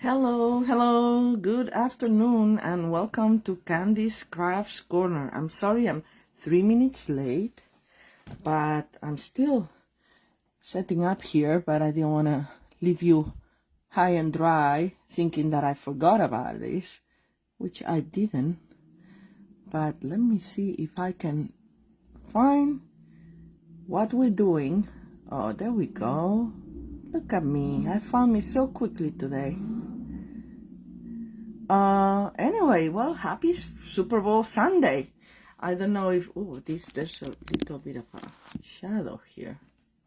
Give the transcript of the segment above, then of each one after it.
Hello, good afternoon, and welcome to Candy's Crafts Corner. I'm sorry I'm 3 minutes late, but I'm still setting up here, but I didn't want to leave you high and dry thinking that I forgot about this, which I didn't. But let me see if I can find what we're doing. Oh, there we go. Look at me. I found me so quickly today. Anyway, well, happy Super Bowl Sunday. I don't know if, there's a little bit of a shadow here.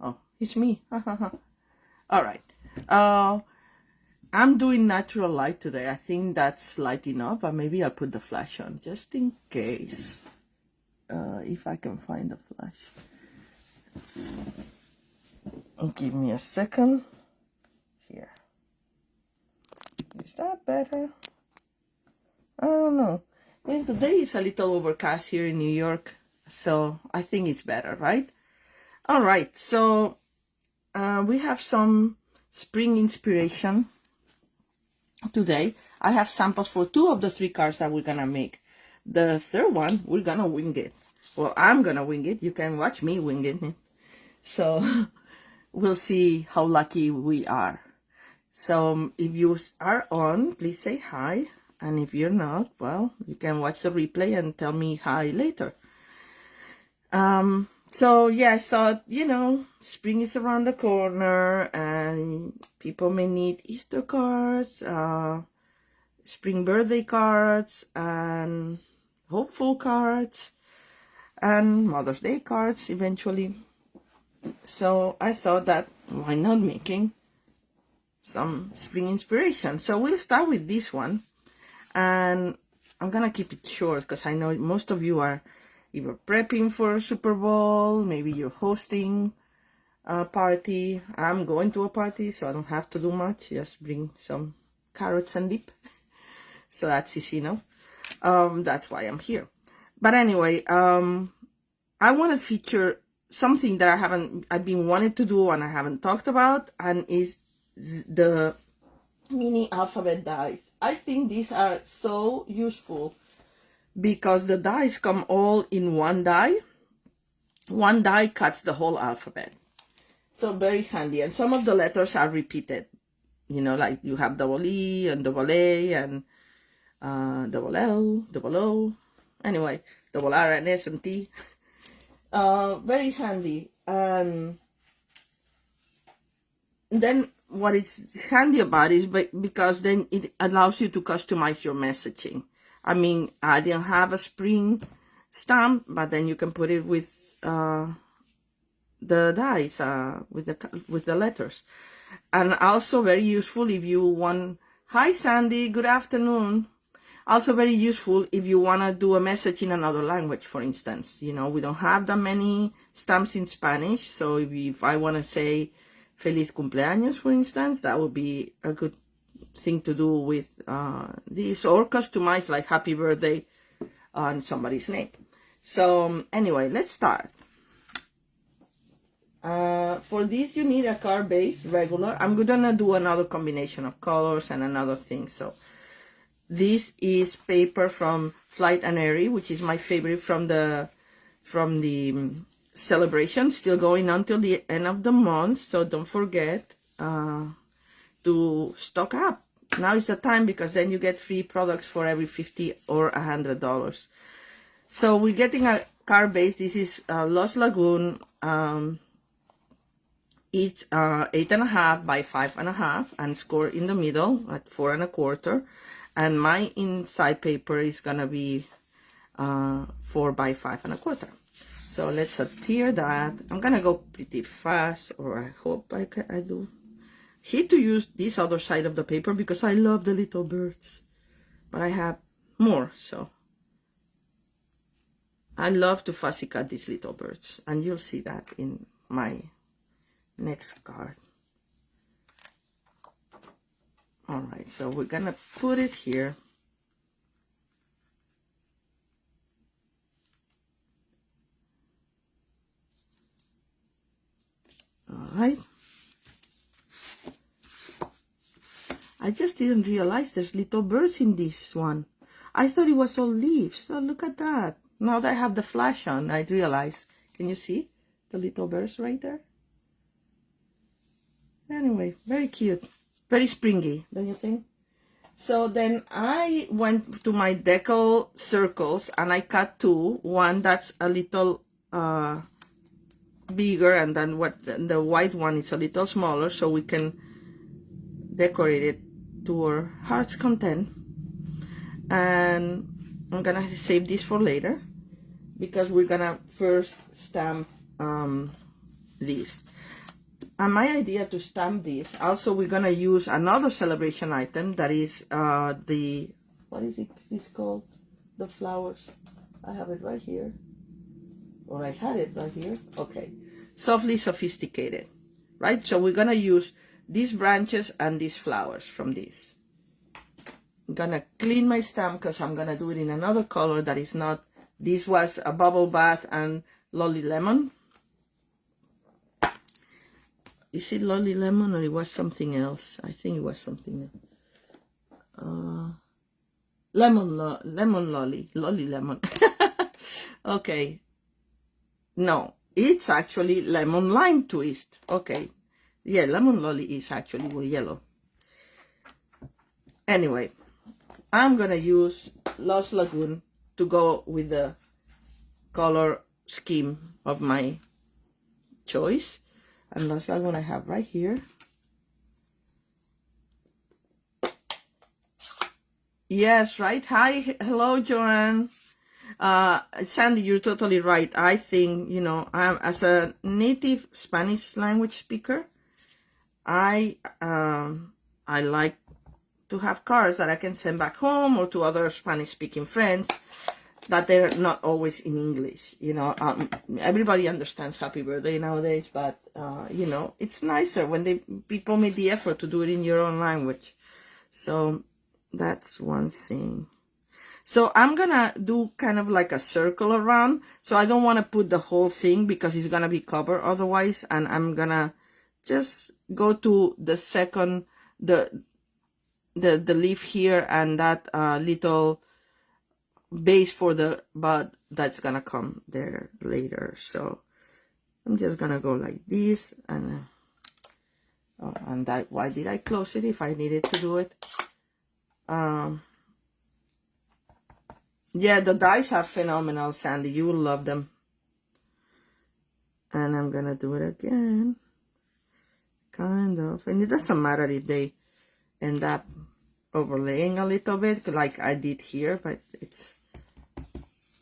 Oh, it's me. All right. I'm doing natural light today. I think that's light enough, but maybe I'll put the flash on just in case. If I can find the flash. Give me a second. Here. Is that better? I don't know. Today is a little overcast here in New York, so I think it's better, right? All right, so we have some spring inspiration today. I have samples for 2 of the 3 cards that we're gonna make. The third one, we're gonna wing it. Well, I'm gonna wing it. You can watch me wing it. So we'll see how lucky we are. So if you are on, please say hi. And if you're not, well, you can watch the replay and tell me hi later. So yeah, I thought, spring is around the corner and people may need Easter cards, spring birthday cards, and hopeful cards, and Mother's Day cards eventually. So I thought that why not making some spring inspiration. So we'll start with this one. And I'm gonna keep it short because I know most of you are either prepping for Super Bowl, maybe you're hosting a party. I'm going to a party, so I don't have to do much. Just bring some carrots and dip. So that's easy enough. That's why I'm here. But anyway, I want to feature something that I've been wanting to do and I haven't talked about, and is the mini alphabet dies. I think these are so useful because the dies come all in one die. One die cuts the whole alphabet. So very handy. And some of the letters are repeated. Like you have double E and double A and double L, double O. Anyway, double R and S and T. Very handy. And then what it's handy about is because then it allows you to customize your messaging. I mean, I didn't have a spring stamp, but then you can put it with the dies, with the letters. And also very useful if you want, hi Sandy, good afternoon. Also very useful if you want to do a message in another language, for instance. We don't have that many stamps in Spanish, so if I want to say Feliz cumpleaños, for instance, that would be a good thing to do with this, or customize like happy birthday on somebody's name. So anyway, let's start. For this, you need a card base, regular. I'm gonna do another combination of colors and another thing. So this is paper from Flight and Aery, which is my favorite from the celebration, still going until the end of the month, so don't forget to stock up. Now is the time, because then you get free products for every $50 or $100. So we're getting a card base. This is Los Lagoon. It's 8.5 by 5.5 and score in the middle at 4 1/4. And my inside paper is gonna be 4 by 5 1/4. So let's adhere that. I'm gonna go pretty fast, or I hope I do. Hate to use this other side of the paper because I love the little birds, but I have more, so I love to fussy cut these little birds, and you'll see that in my next card. All right, so we're gonna put it here. All right. I just didn't realize there's little birds in this one. I thought it was all leaves. Oh, look at that. Now that I have the flash on, I realize. Can you see the little birds right there? Anyway, very cute. Very springy, don't you think? So then I went to my decal circles and I cut two. One that's a little bigger, and then the white one is a little smaller, so we can decorate it to our heart's content. And I'm gonna save this for later because we're gonna first stamp this. And my idea to stamp this, also we're gonna use another celebration item that is the, what is it this called? The flowers. I have it right here. Or I had it right here. Okay. Softly Sophisticated. Right? So we're gonna use these branches and these flowers from this. I'm gonna clean my stamp because I'm gonna do it in another color that is not, this was a Bubble Bath and Lolly Lemon. Is it Lolly Lemon or it was something else? I think it was something else. Lemon Lolly Lemon. Okay. No, it's actually Lemon Lime Twist. Okay. Yeah, Lemon Lolly is actually yellow. Anyway, I'm gonna use Lost Lagoon to go with the color scheme of my choice. And Lost Lagoon I have right here. Yes, right? Hi, hello, Joanne. Sandy, you're totally right. I think, you know, as a native Spanish language speaker, I like to have cards that I can send back home or to other Spanish-speaking friends that they're not always in English. You know, everybody understands happy birthday nowadays, but, you know, it's nicer when people make the effort to do it in your own language. So that's one thing. So I'm gonna do kind of like a circle around. So I don't want to put the whole thing because it's gonna be covered otherwise. And I'm gonna just go to the second, the leaf here and that little base for the bud that's gonna come there later. So I'm just gonna go like this, and that, why did I close it if I needed to do it? Yeah, the dies are phenomenal, Sandy. You will love them. And I'm gonna do it again, kind of, and it doesn't matter if they end up overlaying a little bit like I did here, but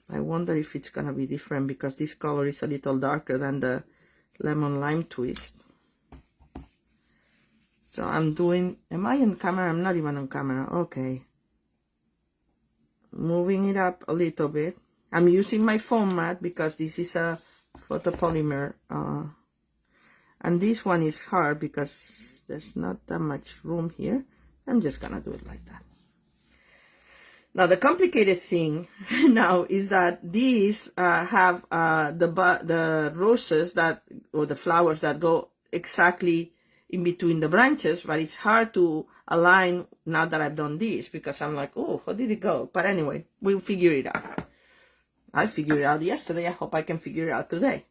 I wonder if it's gonna be different because this color is a little darker than the Lemon Lime Twist. So I'm doing, am I on camera? I'm not even on camera. Okay. Moving it up a little bit. I'm using my foam mat because this is a photopolymer. And this one is hard because there's not that much room here. I'm just gonna do it like that. Now the complicated thing now is that these have the roses that, or the flowers that go exactly in between the branches, but it's hard to align now that I've done this because I'm like, oh, how did it go? But anyway, we'll figure it out. I figured it out yesterday. I hope I can figure it out today.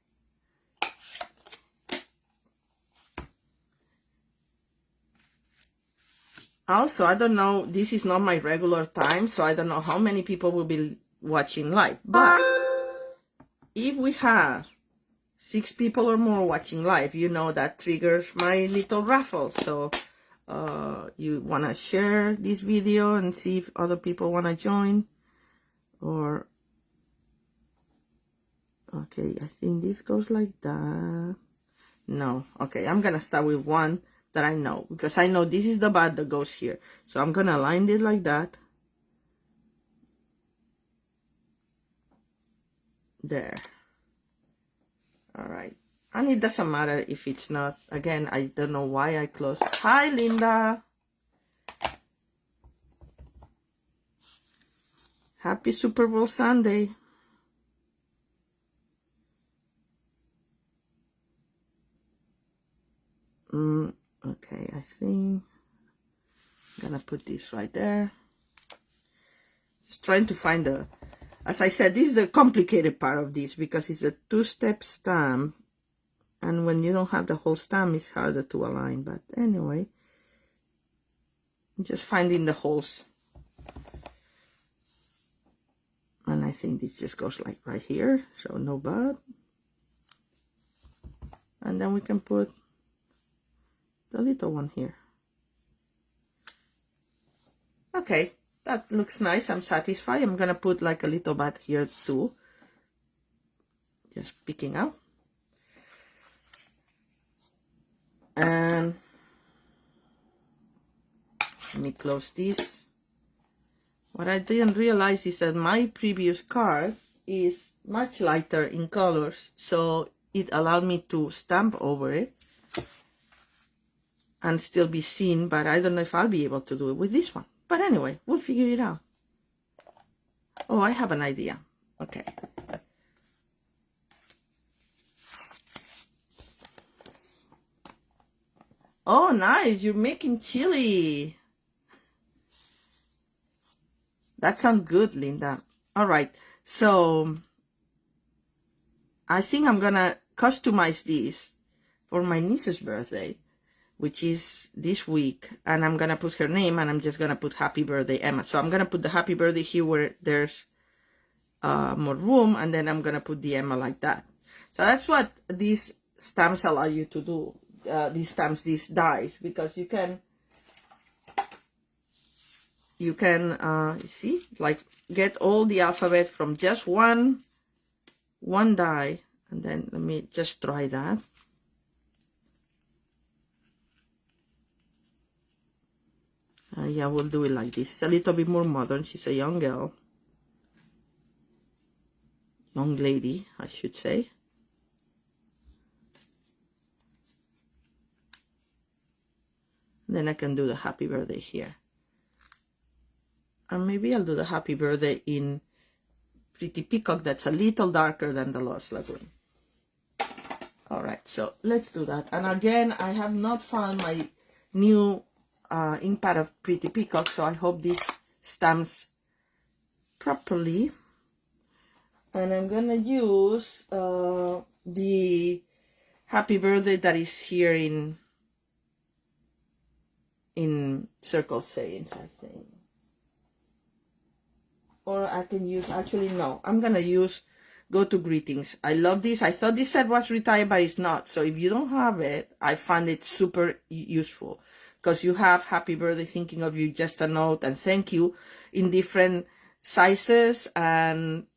Also, I don't know, this is not my regular time, so I don't know how many people will be watching live. But if we have 6 people or more watching live, you know that triggers my little raffle. So you want to share this video and see if other people want to join. Or, okay, I think this goes like that. No, okay, I'm going to start with one that I know, because I know this is the bud that goes here. So I'm gonna align this like that. There. All right. And it doesn't matter if it's not. Again, I don't know why I closed. Hi, Linda. Happy Super Bowl Sunday. Okay, I think gonna put this right there. Just trying to find the, as I said, this is the complicated part of this because it's a two-step stamp, and when you don't have the whole stamp, it's harder to align. But anyway, just finding the holes. And I think this just goes like right here, so no but. And then we can put the little one here. Okay, that looks nice. I'm satisfied. I'm gonna put like a little bat here too. Just picking out. And let me close this. What I didn't realize is that my previous card is much lighter in colors, so it allowed me to stamp over it and still be seen, but I don't know if I'll be able to do it with this one. But anyway, we'll figure it out. Oh, I have an idea. Okay. Oh, nice. You're making chili. That sounds good, Linda. All right. So I think I'm going to customize this for my niece's birthday, which is this week. And I'm going to put her name, and I'm just going to put Happy Birthday, Emma. So I'm going to put the Happy Birthday here where there's more room, and then I'm going to put the Emma like that. So that's what these stamps allow you to do. These stamps, these dies, because you can see, like, get all the alphabet from just one die. And then let me just try that. Yeah, we'll do it like this. It's a little bit more modern. She's a young girl, young lady, I should say. Then I can do the Happy Birthday here. And maybe I'll do the Happy Birthday in Pretty Peacock. That's a little darker than the Lost Lagoon. All right, so let's do that. And again, I have not found my new ink pad of Pretty Peacock, so I hope this stamps properly. And I'm gonna use the Happy Birthday that is here in Circle Sayings, I think. Or I can use, actually no, I'm gonna use Go to Greetings. I love this. I thought this set was retired, but it's not. So if you don't have it, I find it super useful, because you have Happy Birthday, thinking of you, just a note, and thank you in different sizes and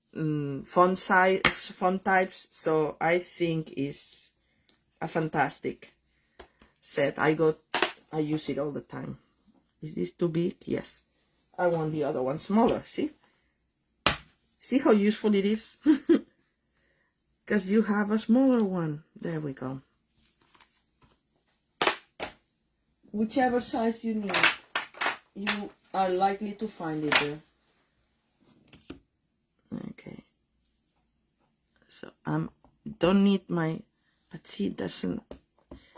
font types. So I think it's a fantastic set. I use it all the time. Is this too big? Yes. I want the other one smaller. See how useful it is? Because you have a smaller one. There we go. Whichever size you need, you are likely to find it there. Okay. So don't need my, but see, it doesn't.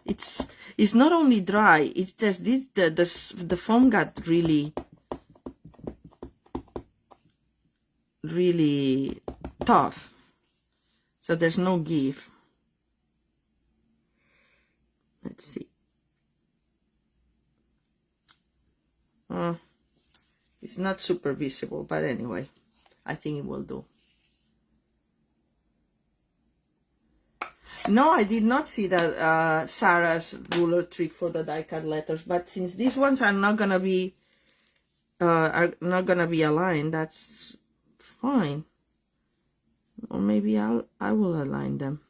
It's not only dry. It's just the foam got really tough. So there's no give. Let's see. It's not super visible, but anyway, I think it will do. No, I did not see that Sarah's ruler trick for the die cut letters, but since these ones are not gonna be aligned, that's fine. Or maybe I will align them.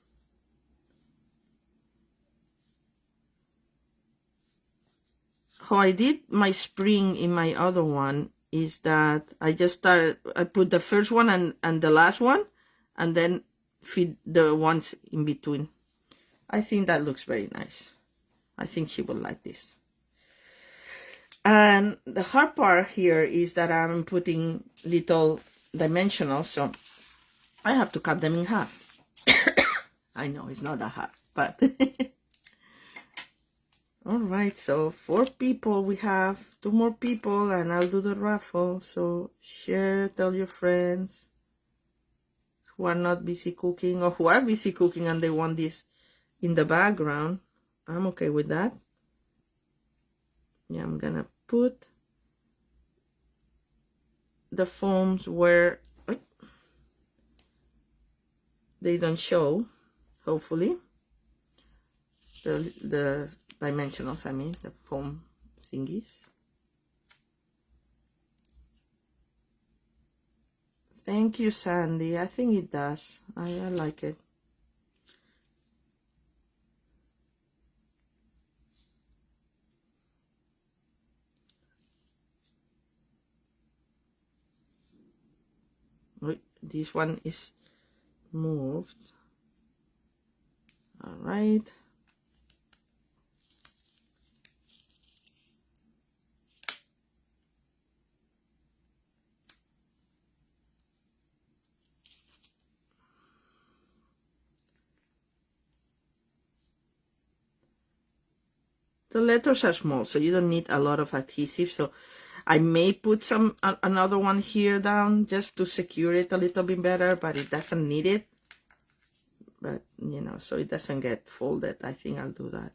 How I did my spring in my other one is that I put the first one and the last one, and then feed the ones in between. I think that looks very nice. I think she will like this. And the hard part here is that I'm putting little dimensionals, so I have to cut them in half. I know it's not that hard, but All right, so 4 people. We have 2 more people, and I'll do the raffle. So share, tell your friends who are not busy cooking, or who are busy cooking and they want this in the background. I'm okay with that. Yeah, I'm gonna put the foams where they don't show, hopefully. The dimensionals, I mean, the foam thingies. Thank you, Sandy. I think it does. I like it. Wait, this one is moved. All right. The letters are small, so you don't need a lot of adhesive. So I may put some another one here down just to secure it a little bit better, but it doesn't need it. But, you know, so it doesn't get folded. I think I'll do that.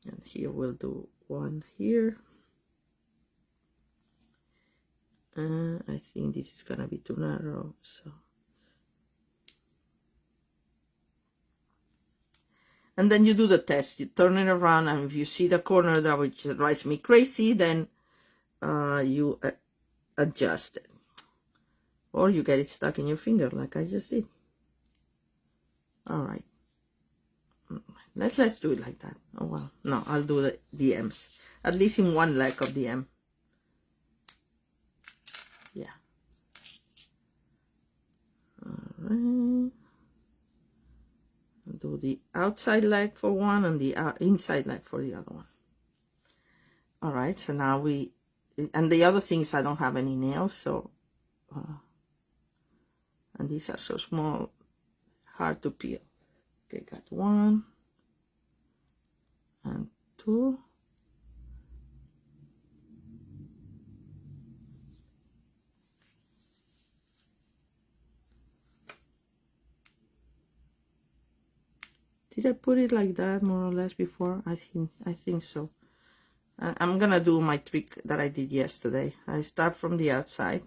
And here we'll do one here. I think this is gonna be too narrow, so. And then you do the test. You turn it around, and if you see the corner that which drives me crazy, then you adjust it. Or you get it stuck in your finger like I just did. All right. Let's do it like that. Oh, well. No, I'll do the M's. At least in one leg of the M. Yeah. All right. I'll do the outside leg for one and the inside leg for the other one. All right. So now and the other thing is I don't have any nails, so... and these are so small, hard to peel. Okay, got 1 and 2. Did I put it like that more or less before? I think so. I'm gonna do my trick that I did yesterday. I start from the outside.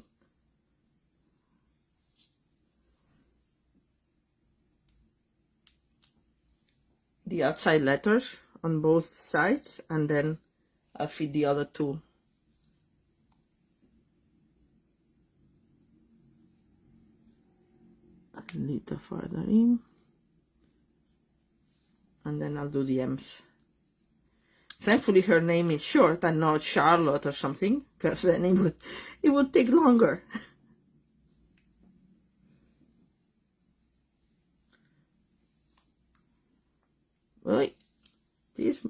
The outside letters on both sides, and then I'll feed the other 2. A little further in. And then I'll do the M's. Thankfully her name is short and not Charlotte or something, because then it would take longer. Wait, this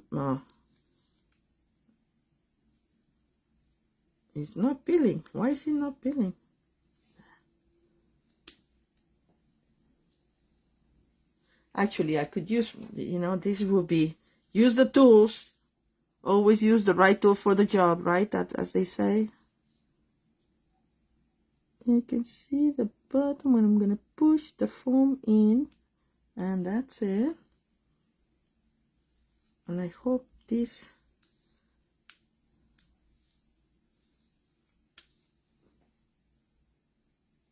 it's not peeling. Why is it not peeling? Actually, I could use, you know, this would be, use the tools. Always use the right tool for the job, right? That, as they say. You can see the bottom when I'm going to push the foam in. And that's it. And I hope this...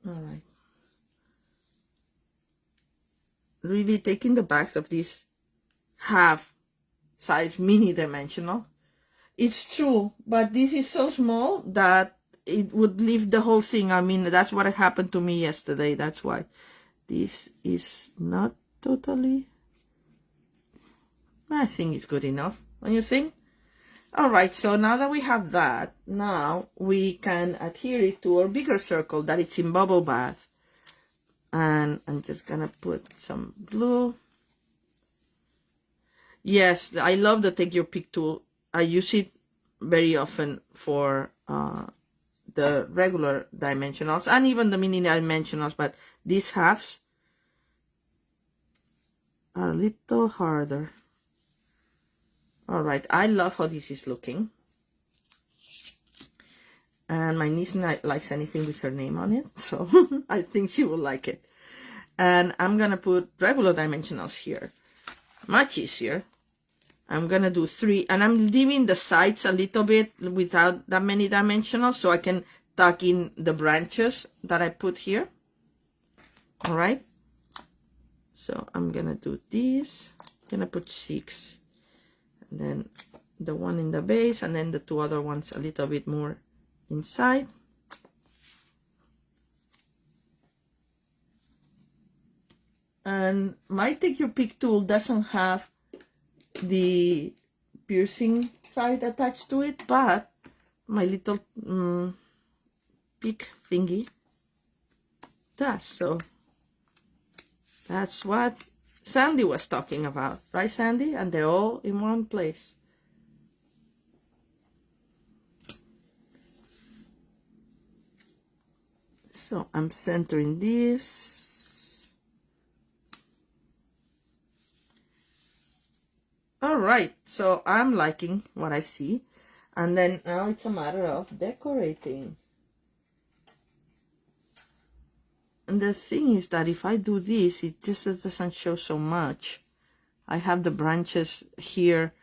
All right. Really taking the backs of this half size mini dimensional. It's true, but this is so small that it would leave the whole thing. I mean, that's what happened to me yesterday. That's why this is not totally... I think it's good enough. Don't you think? All right, so now that we have that, now we can adhere it to our bigger circle that it's in bubble bath. And I'm just gonna put some glue. Yes, I love the Take Your Pick tool. I use it very often for the regular dimensionals and even the mini dimensionals, but these halves are a little harder. All right, I love how this is looking. And my niece likes anything with her name on it, so I think she will like it. And I'm gonna put regular dimensionals here. Much easier. I'm gonna do 3, and I'm leaving the sides a little bit without that many dimensionals so I can tuck in the branches that I put here. All right. So I'm gonna do this. I'm gonna put 6, and then the one in the base, and then the 2 other ones a little bit more inside. And my Take Your Pick tool doesn't have the piercing side attached to it, but my little pick thingy does. So that's what Sandy was talking about, right, Sandy? And they're all in one place. So I'm centering this. All right, so I'm liking what I see. And then now it's a matter of decorating. And the thing is that if I do this, it just doesn't show so much. I have the branches here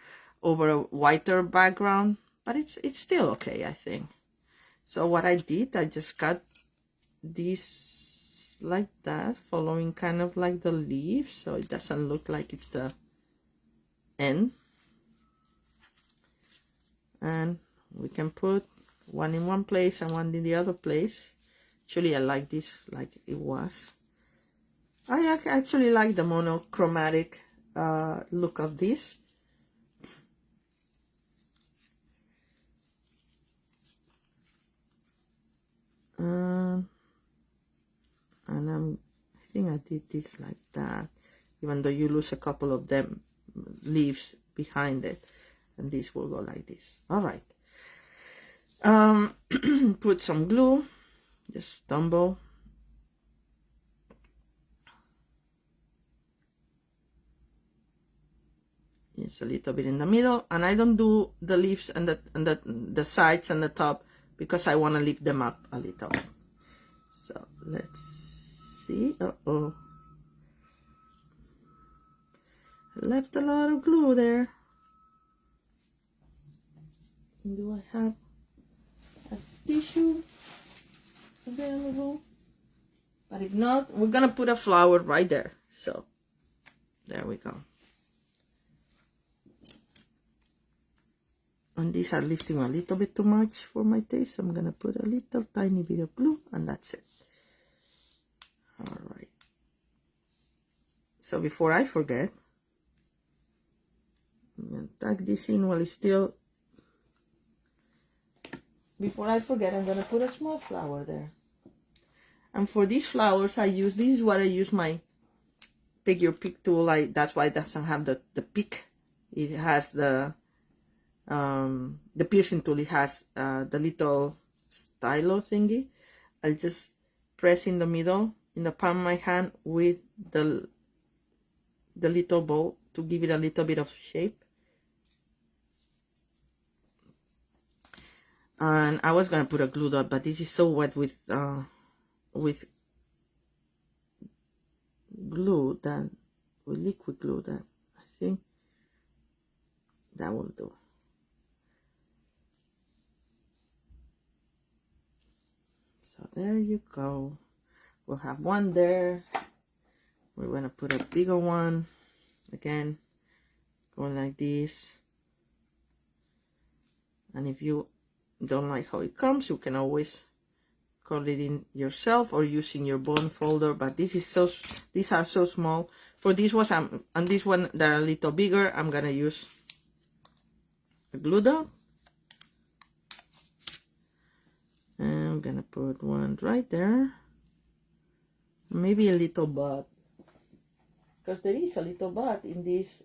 over a whiter background, but it's still okay, I think. So what I did, I just cut this like that, following kind of like the leaf, so it doesn't look like it's the end. And we can put one in one place and one in the other place. Actually, I like this like it was. I actually like the monochromatic look of this. And I think I did this like that, even though you lose a couple of them leaves behind it, and this will go like this. All right. Put some glue, just tumble. Just a little bit in the middle, and I don't do the leaves and the sides and the top because I want to lift them up a little. So let's see. Uh-oh. I left a lot of glue there. Do I have a tissue available? But if not, we're gonna put a flower right there. So there we go. And these are lifting a little bit too much for my taste. So I'm gonna put a little tiny bit of glue, and that's it. All right. So before I forget, I'm gonna tuck this in while it's still. Before I forget, I'm gonna put a small flower there. And for these flowers, this is what I use my Take Your Pick tool. That's why it doesn't have the pick. It has the piercing tool. It has the little stylo thingy. I'll just press in the middle, in the palm of my hand, with the little ball to give it a little bit of shape. And I was gonna put a glue dot, but this is so wet with glue that, with liquid glue, that I think that will do. So there you go. We'll have one there. We're gonna put a bigger one again, going like this. And if you don't like how it comes, you can always color it in yourself or using your bone folder. But these are so small. For this one, and this one that are a little bigger, I'm gonna use a glue dot. And I'm gonna put one right there. Maybe a little bud, because there is a little bud in this.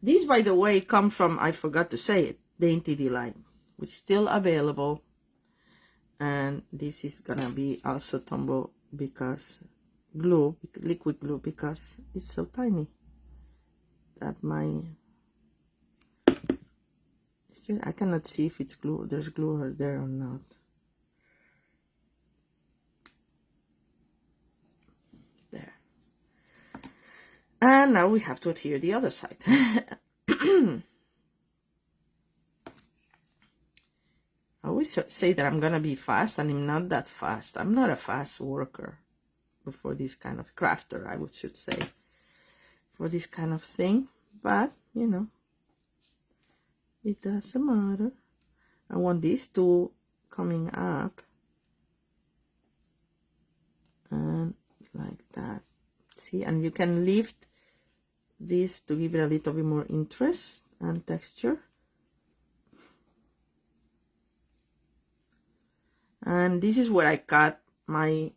These, by the way, come from, I forgot to say it, Dainty Delight, which is still available. And this is gonna be also tumble because glue, liquid glue, because it's so tiny that my Still, I cannot see if it's glue. There's glue there or not. There. And now we have to adhere the other side. I always say that I'm gonna be fast, and I'm not that fast. I'm not a fast worker for this kind of crafter, I should say, for this kind of thing. But you know, it doesn't matter. I want these two coming up and like that. See, and you can lift this to give it a little bit more interest and texture. And this is where I cut my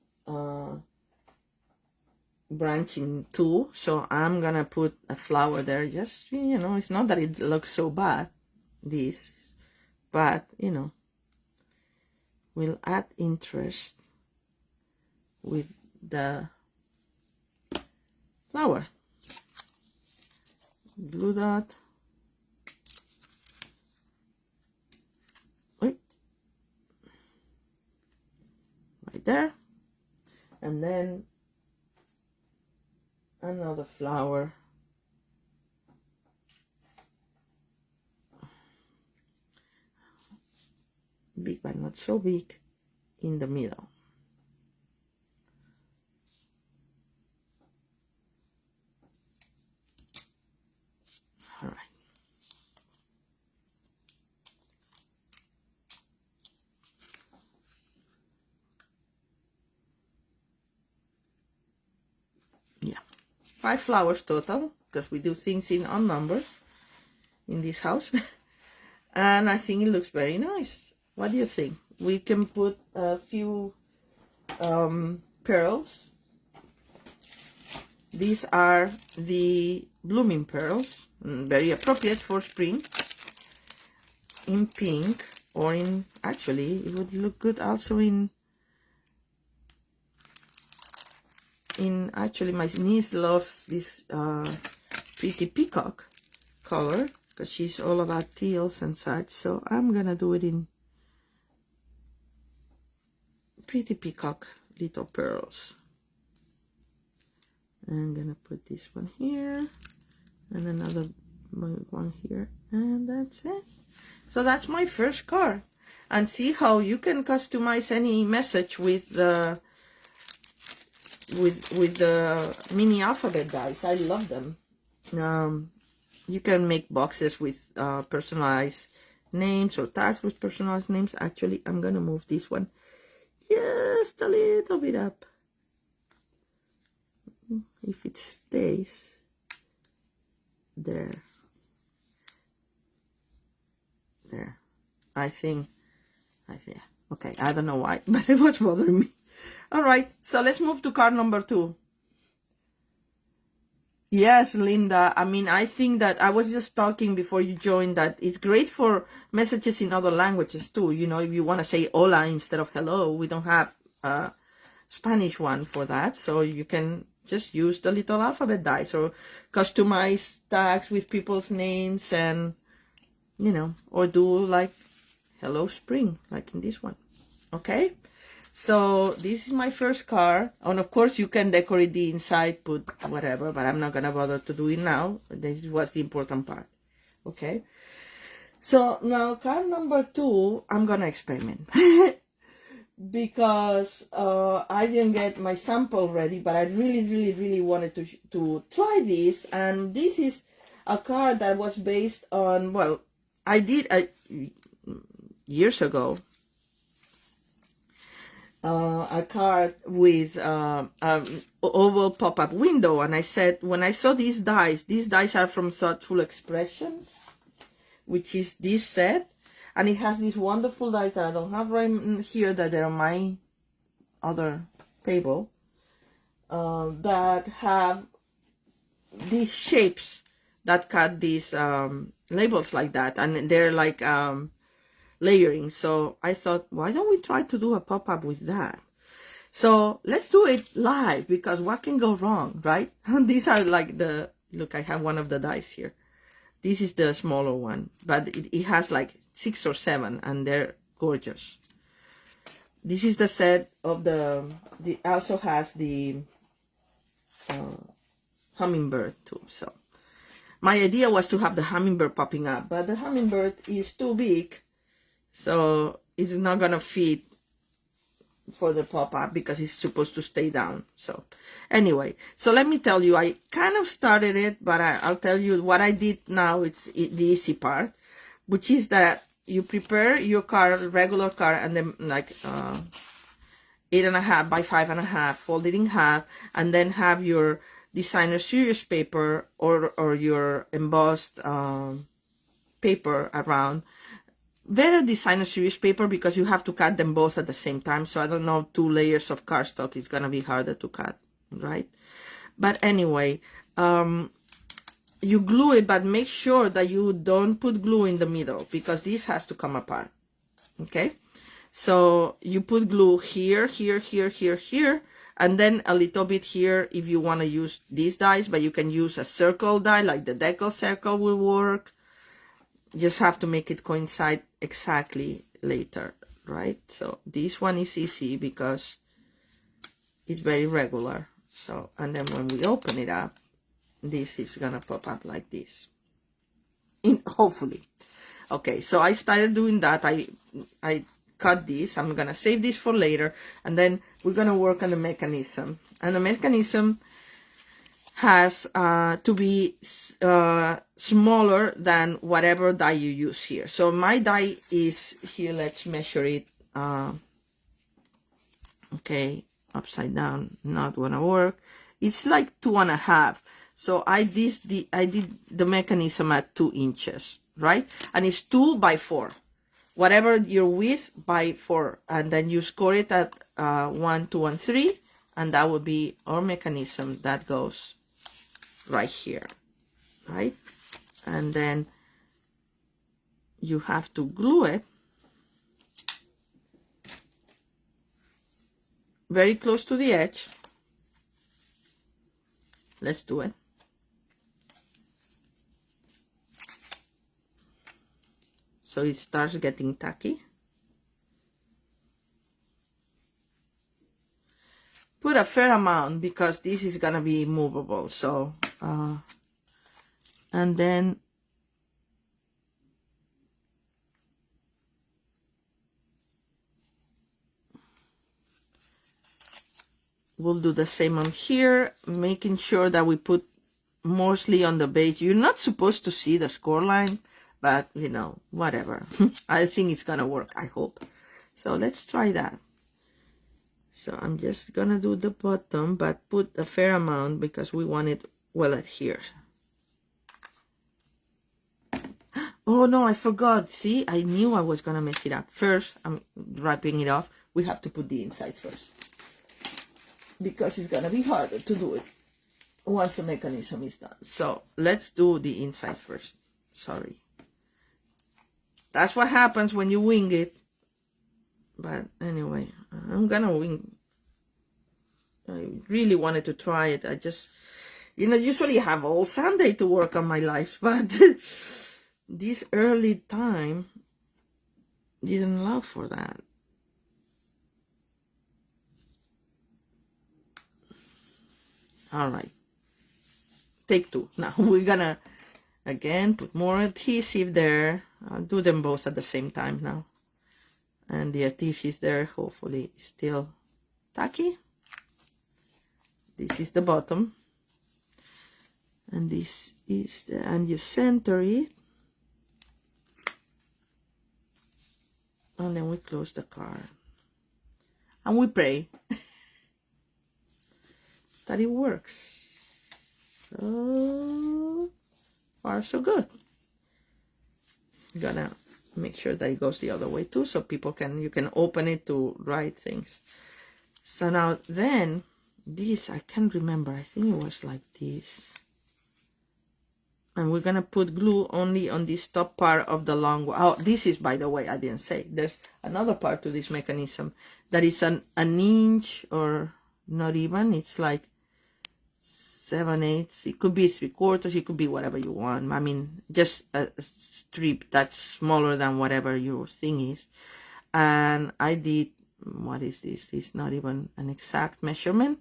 branching tool, so I'm gonna put a flower there. Just, you know, it's not that it looks so bad, this, but you know, will add interest with the flower. Glue that. Right there, and then another flower. Big but not so big in the middle. All right. Yeah, 5 flowers total, because we do things in odd numbers in this house. And I think it looks very nice. What do you think? We can put a few pearls. These are the blooming pearls, very appropriate for spring, in pink, or in, actually it would look good also in actually my niece loves this pretty peacock color, because she's all about teals and such. So I'm gonna do it in pretty peacock little pearls. I'm gonna put this one here and another one here, and that's it. So that's my first card. And see how you can customize any message with the mini alphabet dice. I love them. You can make boxes with personalized names, or tags with personalized names. Actually, I'm gonna move this one just a little bit up. If it stays there, I think, okay, I don't know why, but it was bothering me. All right, so let's move to card number 2. Yes, Linda, I mean, I think that I was just talking before you joined that it's great for messages in other languages too. You know, if you want to say hola instead of hello, we don't have a Spanish one for that, so you can just use the little alphabet dice, or customize tags with people's names, and you know, or do like hello spring, like in this one. Okay, so this is my first card, and of course you can decorate the inside, put whatever, but I'm not gonna bother to do it now. This is what's the important part. Okay, so now card number 2, I'm gonna experiment. Because I didn't get my sample ready, but I really wanted to try this. And this is a card that was based on, well, I did years ago a card with oval pop-up window, and I said, when I saw these dice are from Thoughtful Expressions, which is this set. And it has these wonderful dice that I don't have right here, that they're on my other table, that have these shapes that cut these labels like that. And they're like layering. So I thought, why don't we try to do a pop-up with that? So let's do it live, because what can go wrong, right? These are like the, look, I have one of the dice here. This is the smaller one, but it has like 6 or 7, and they're gorgeous. This is the set of the also has the hummingbird too. So my idea was to have the hummingbird popping up, but the hummingbird is too big, so it's not gonna fit for the pop-up because it's supposed to stay down. So anyway, so let me tell you, I kind of started it, but I'll tell you what I did now. It's the easy part, which is that you prepare your card, regular card, and then like 8.5 by 5.5, fold it in half, and then have your designer series paper or your embossed paper around. Better designer series paper because you have to cut them both at the same time. So I don't know, 2 layers of cardstock is gonna be harder to cut, right? But anyway, you glue it, but make sure that you don't put glue in the middle because this has to come apart. Okay, so you put glue here, here, here, here, here, and then a little bit here if you want to use these dies, but you can use a circle die, like the decal circle will work. Just have to make it coincide exactly later, right? So this one is easy because it's very regular. So, and then when we open it up, this is gonna pop up like this, hopefully. Okay, so I started doing that. I cut this. I'm gonna save this for later, and then we're gonna work on the mechanism. And the mechanism has to be smaller than whatever die you use here. So my die is here. Let's measure it. Okay, upside down, not gonna work. It's like 2.5. So I did the mechanism at 2 inches, right? And it's 2 by 4. Whatever your width by 4, and then you score it at 1, 2, and 3, and that would be our mechanism that goes right here, right? And then you have to glue it very close to the edge. Let's do it. So it starts getting tacky. Put a fair amount because this is gonna be movable. So and then we'll do the same on here, making sure that we put mostly on the base. You're not supposed to see the score line, but you know, whatever. I think it's gonna work, I hope. So let's try that. So I'm just gonna do the bottom, but put a fair amount because we want it well adhered. Oh no, I forgot. See, I knew I was gonna mess it up. First, I'm wrapping it off. We have to put the inside first because it's gonna be harder to do it once the mechanism is done. So let's do the inside first. Sorry. That's what happens when you wing it. But anyway, I'm gonna wing. I really wanted to try it. I just, you know, usually have all Sunday to work on my life, but this early time didn't allow for that. All right, take 2. Now we're gonna again put more adhesive there. I'll do them both at the same time now. And the adhesive there, hopefully still tacky. This is the bottom. And this is the, and you center it. And then we close the card. And we pray that it works. So far, so good. I'm gonna make sure that it goes the other way too, so people can, you can open it to write things. So now then, this, I can't remember, I think it was like this. And we're gonna put glue only on this top part of the long one. Oh, this is, by the way, I didn't say, there's another part to this mechanism that is an inch, or not even, it's like 7/8. It could be 3/4. It could be whatever you want. I mean, just a strip that's smaller than whatever your thing is. And I did, what is this? It's not even an exact measurement.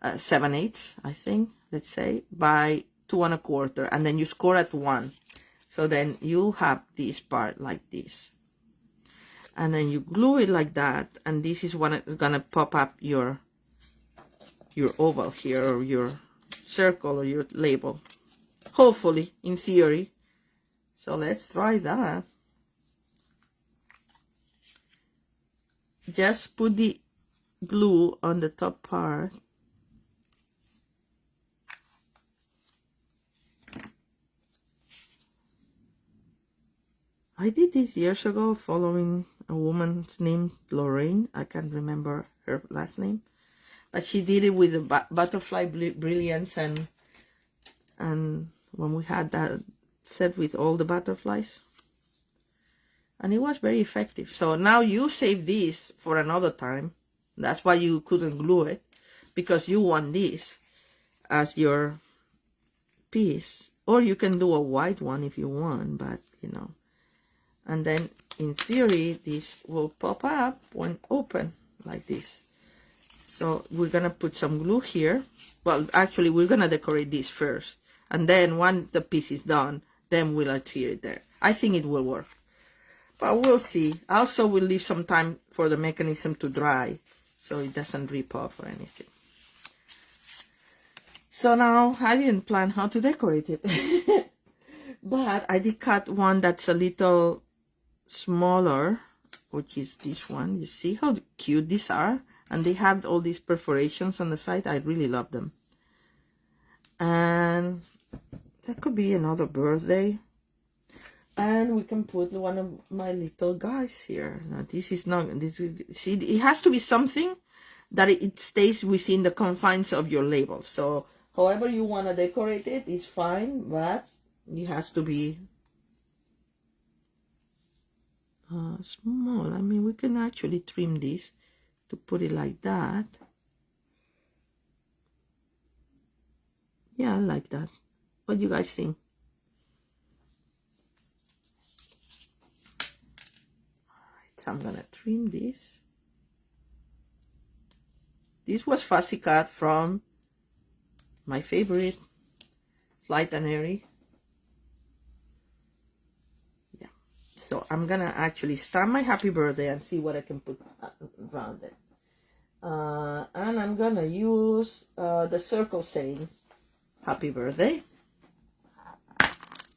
7/8, I think, let's say, by 2 1/4. And then you score at 1. So then you have this part like this. And then you glue it like that. And this is when it's gonna pop up your oval here, or your circle, or your label. Hopefully, in theory. So let's try that. Just put the glue on the top part. I did this years ago following a woman named Lorraine. I can't remember her last name. But she did it with the butterfly brilliance, and when we had that set with all the butterflies. And it was very effective. So now you save this for another time. That's why you couldn't glue it, because you want this as your piece. Or you can do a white one if you want, but you know. And then in theory, this will pop up when open like this. So we're gonna put some glue here. Well, actually, we're gonna decorate this first, and then when the piece is done, then we'll adhere it there. I think it will work, but we'll see. Also, we'll leave some time for the mechanism to dry, so it doesn't rip off or anything. So now I didn't plan how to decorate it, but I did cut one that's a little smaller, which is this one. You see how cute these are? And they have all these perforations on the side. I really love them. And that could be another birthday. And we can put one of my little guys here. Now this is not, see, it has to be something that it stays within the confines of your label. So however you want to decorate it is fine, but it has to be small. I mean, we can actually trim this to put it like that. Yeah, I like that. What do you guys think? Alright, so I'm gonna trim this. This was fussy cut from my favorite, Flight and Aery. Yeah. So I'm gonna actually stamp my happy birthday and see what I can put around it. And I'm gonna use the circle saying happy birthday.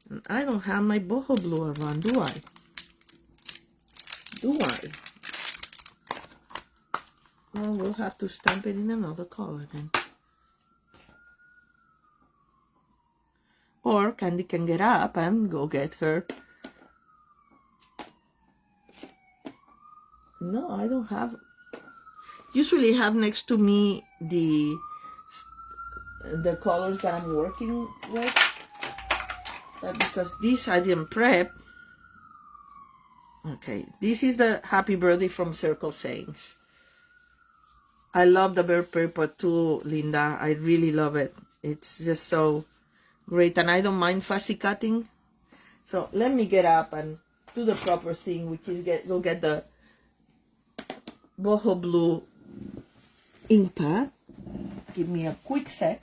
And I don't have my boho glue around, do I? Do I? Well, we'll have to stamp it in another color then. Or Candy can get up and go get her. No, I don't have. Usually have next to me the colors that I'm working with, but because this I didn't prep. Okay, this is the happy birthday from Circle Sayings. I love the bird paper too, Linda. I really love it. It's just so great, and I don't mind fussy cutting. So let me get up and do the proper thing, which is go get the boho blue ink pad. Give me a quick sec.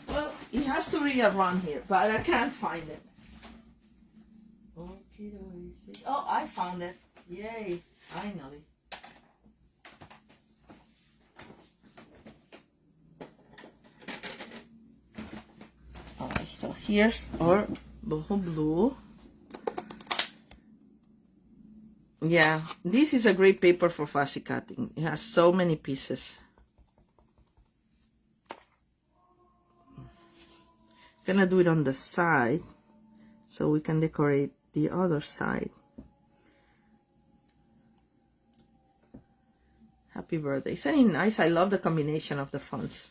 Well, it has to be around here, but I can't find it. Okay, oh, I found it. Yay, finally. here's our boho blue. Yeah, this is a great paper for fussy cutting. It has so many pieces. Gonna do it on the side so we can decorate the other side. Happy birthday. Isn't it nice? I love the combination of the fonts.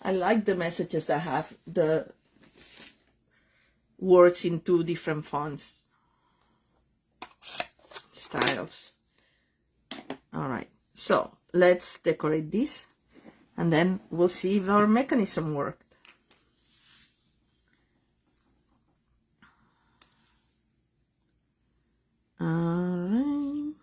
I like the messages that have the words in 2 different fonts styles. All right, so let's decorate this and then we'll see if our mechanism worked. All right.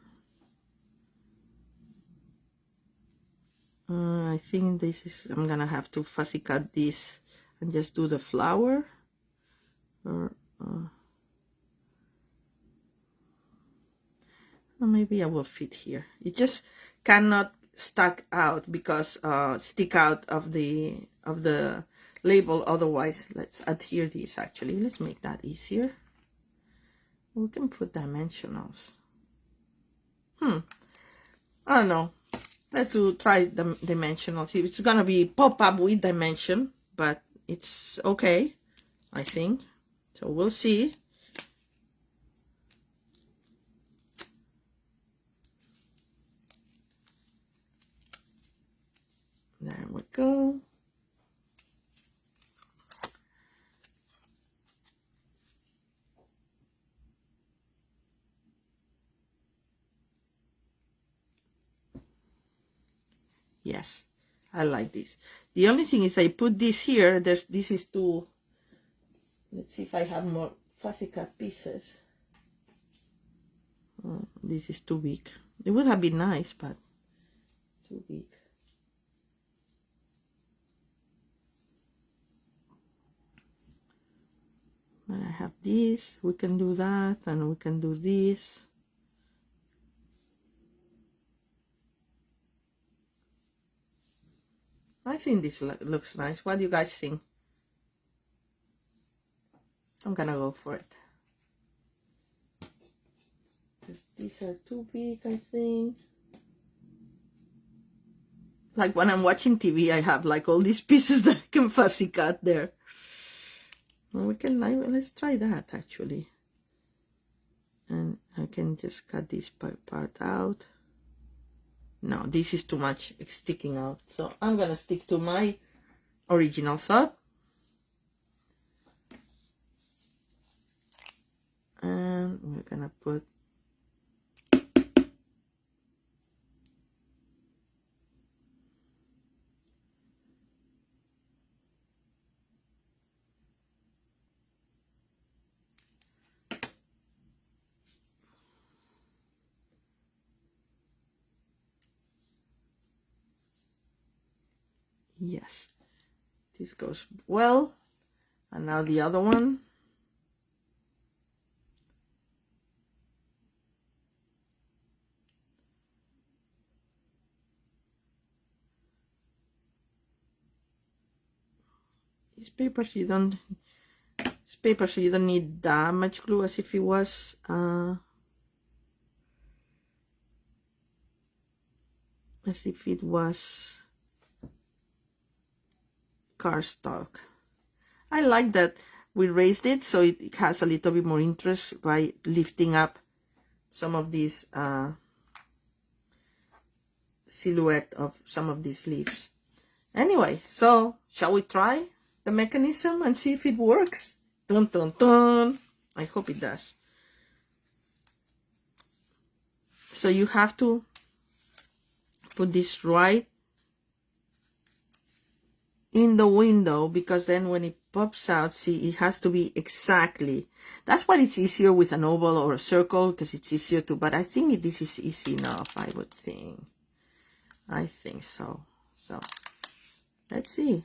I think this is, I'm gonna have to fussy cut this and just do the flower. Or maybe I will fit here. It just cannot stick out because stick out of the label. Otherwise, let's adhere this. Actually, let's make that easier. We can put dimensionals. I don't know. Let's try the dimensionals. It's gonna be pop up with dimension, but it's okay, I think. So we'll see. There we go. Yes, I like this. The only thing is I put this here. This is too. Let's see if I have more fussy cut pieces. Oh, this is too big. It would have been nice, but too big. But I have this. We can do that, and we can do this. I think this looks nice. What do you guys think? I'm gonna go for it. These are too big, I think. Like when I'm watching TV, I have like all these pieces that I can fussy cut there. Well, we can, let's try that actually. And I can just cut this part out. No, this is too much sticking out. So I'm gonna stick to my original thought. And we're gonna put yes, this goes well. And now the other one. It's paper, so you don't. It's paper, so you don't need that much glue as if it was. As if it was cardstock. I like that we raised it so it has a little bit more interest by lifting up some of these silhouette of some of these leaves. Anyway, so shall we try the mechanism and see if it works? Dun dun dun. I hope it does. So you have to put this right in the window, because then when it pops out, see, it has to be exactly. That's why it's easier with an oval or a circle, because it's easier to, but I think this is easy enough, I would think. I think so. So let's see.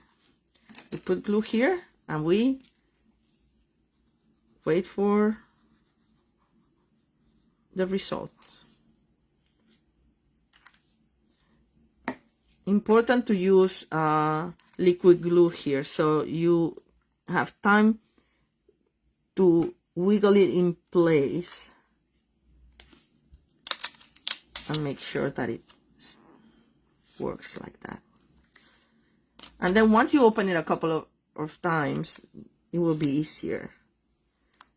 We put glue here and we wait for the result. Important to use liquid glue here, so you have time to wiggle it in place and make sure that it works like that. And then once you open it a couple of times, it will be easier.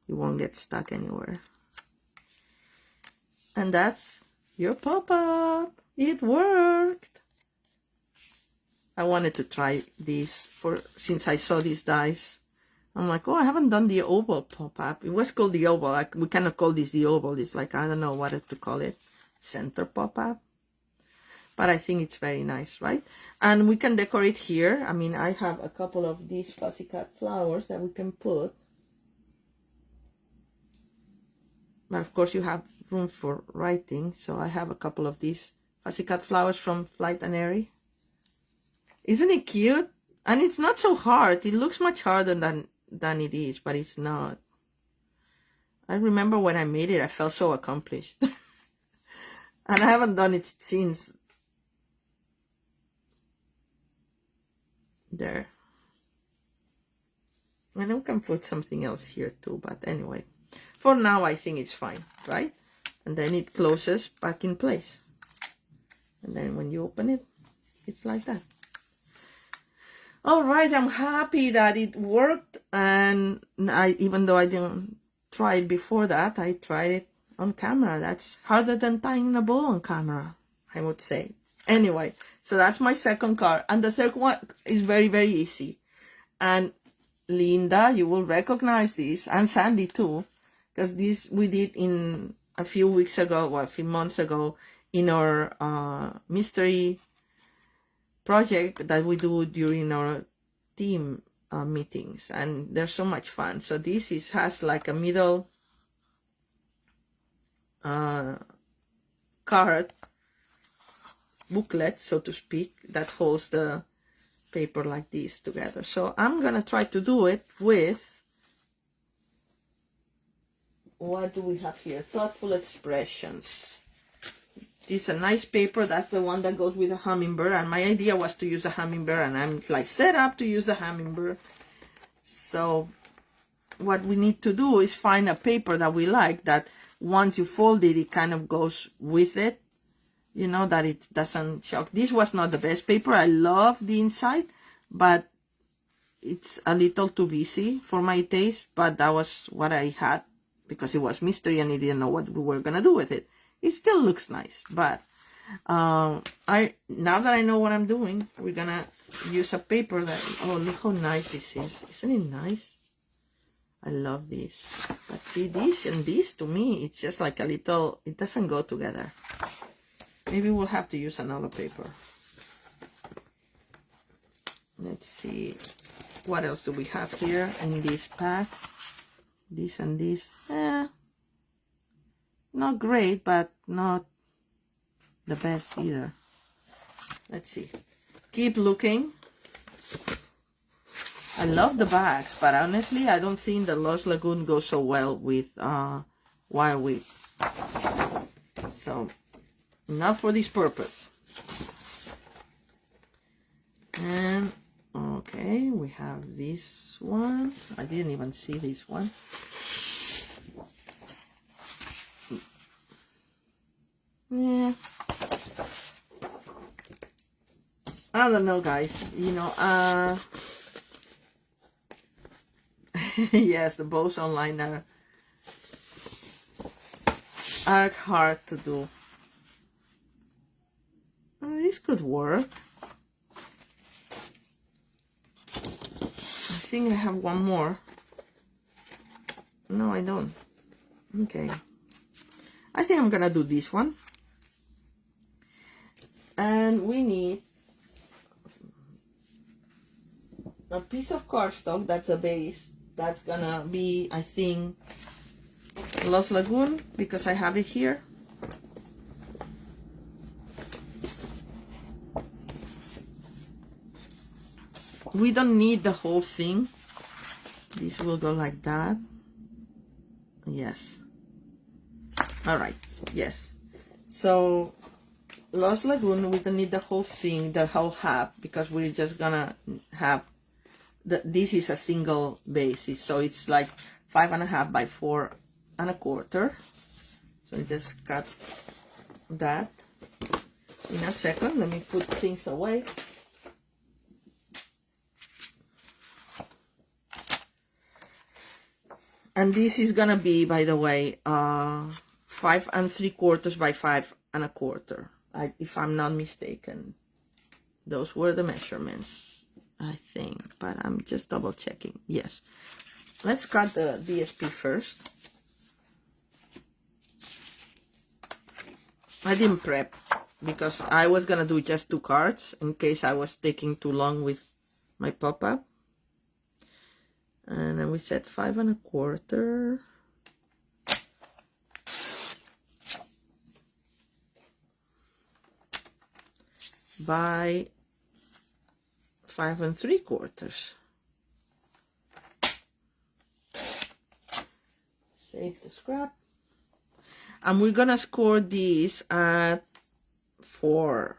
You won't get stuck anywhere. And that's your pop-up. It worked. I wanted to try this since I saw these dies. I'm like, oh, I haven't done the oval pop-up. It was called the oval. Like, we cannot call this the oval. It's like, I don't know what to call it. Center pop-up. But I think it's very nice, right? And we can decorate here. I mean, I have a couple of these pussycat flowers that we can put. But of course, you have room for writing. So I have a couple of these pussycat flowers from Flight and Aery. Isn't it cute? And it's not so hard. It looks much harder than it is, but it's not. I remember when I made it, I felt so accomplished. And I haven't done it since. There. And we can put something else here too, but anyway. For now, I think it's fine, right? And then it closes back in place. And then when you open it, it's like that. All right, I'm happy that it worked. And even though I didn't try it before that, I tried it on camera. That's harder than tying a bow on camera, I would say. Anyway, so that's my second card. And the third one is very, very easy. And Linda, you will recognize this, and Sandy too, because this we did in a few weeks ago, or a few months ago, in our mystery project that we do during our team meetings, and they're so much fun. So this has like a middle card booklet, so to speak, that holds the paper like this together. So I'm gonna try to do it with, what do we have here? Thoughtful Expressions. This is a nice paper. That's the one that goes with a hummingbird, and my idea was to use a hummingbird, and I'm like set up to use a hummingbird. So what we need to do is find a paper that we like, that once you fold it, it kind of goes with it, you know, that it doesn't shock. This was not the best paper. I love the inside, but it's a little too busy for my taste. But that was what I had, because it was mystery and I didn't know what we were gonna do with it. It still looks nice, but now that I know what I'm doing, we're gonna use a paper that, oh, look how nice this is. Isn't it nice? I love this. But see, this and this, to me, it's just like a little, it doesn't go together. Maybe we'll have to use another paper. Let's see, what else do we have here in this pack? This and this. Not great, but not the best either. Let's see. Keep looking. I love the bags, but honestly, I don't think the Lost Lagoon goes so well with wire weave. So, not for this purpose. And, okay, we have this one. I didn't even see this one. Yeah, I don't know, guys, you know, yes, the bows online are hard to do. This could work. I think I have one more. No, I don't. Okay, I think I'm gonna do this one. And we need a piece of cardstock, that's a base. That's gonna be, I think, Lost Lagoon, because I have it here. We don't need the whole thing. This will go like that. Yes. All right. Yes. So Lost Lagoon, we don't need the whole thing, the whole half, because we're just gonna have this is a single basis, so it's like 5.5 by 4.25. So just cut that in a second. Let me put things away. And this is gonna be, by the way, 5.75 by 5.25, if I'm not mistaken. Those were the measurements, I think, but I'm just double checking. Yes. Let's cut the DSP first. I didn't prep because I was gonna do just 2 cards in case I was taking too long with my pop-up. And then we set 5.25 by 5.75. Save the scrap. And we're gonna score these at 4.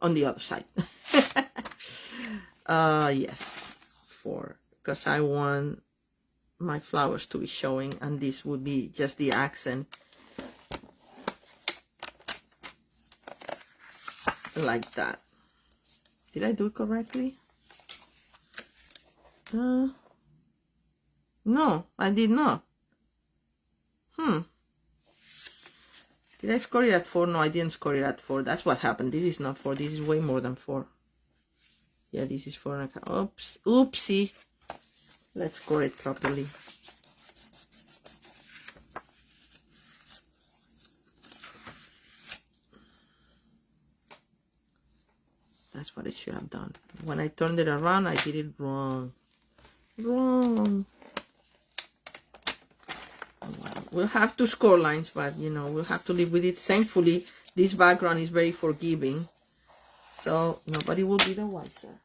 On the other side. Yes, 4, because I want my flowers to be showing, and this would be just the accent, like that. Did I do it correctly? No, I did not. Did I score it at 4? No, I didn't score it at 4. That's what happened. This is not 4. This is way more than 4. Yeah, this is 4.5. Oops. Oopsie. Let's score it properly. That's what it should have done. When I turned it around, I did it wrong. Wrong. Well, we'll have to score lines, but you know, we'll have to live with it. Thankfully, this background is very forgiving, so nobody will be the wiser.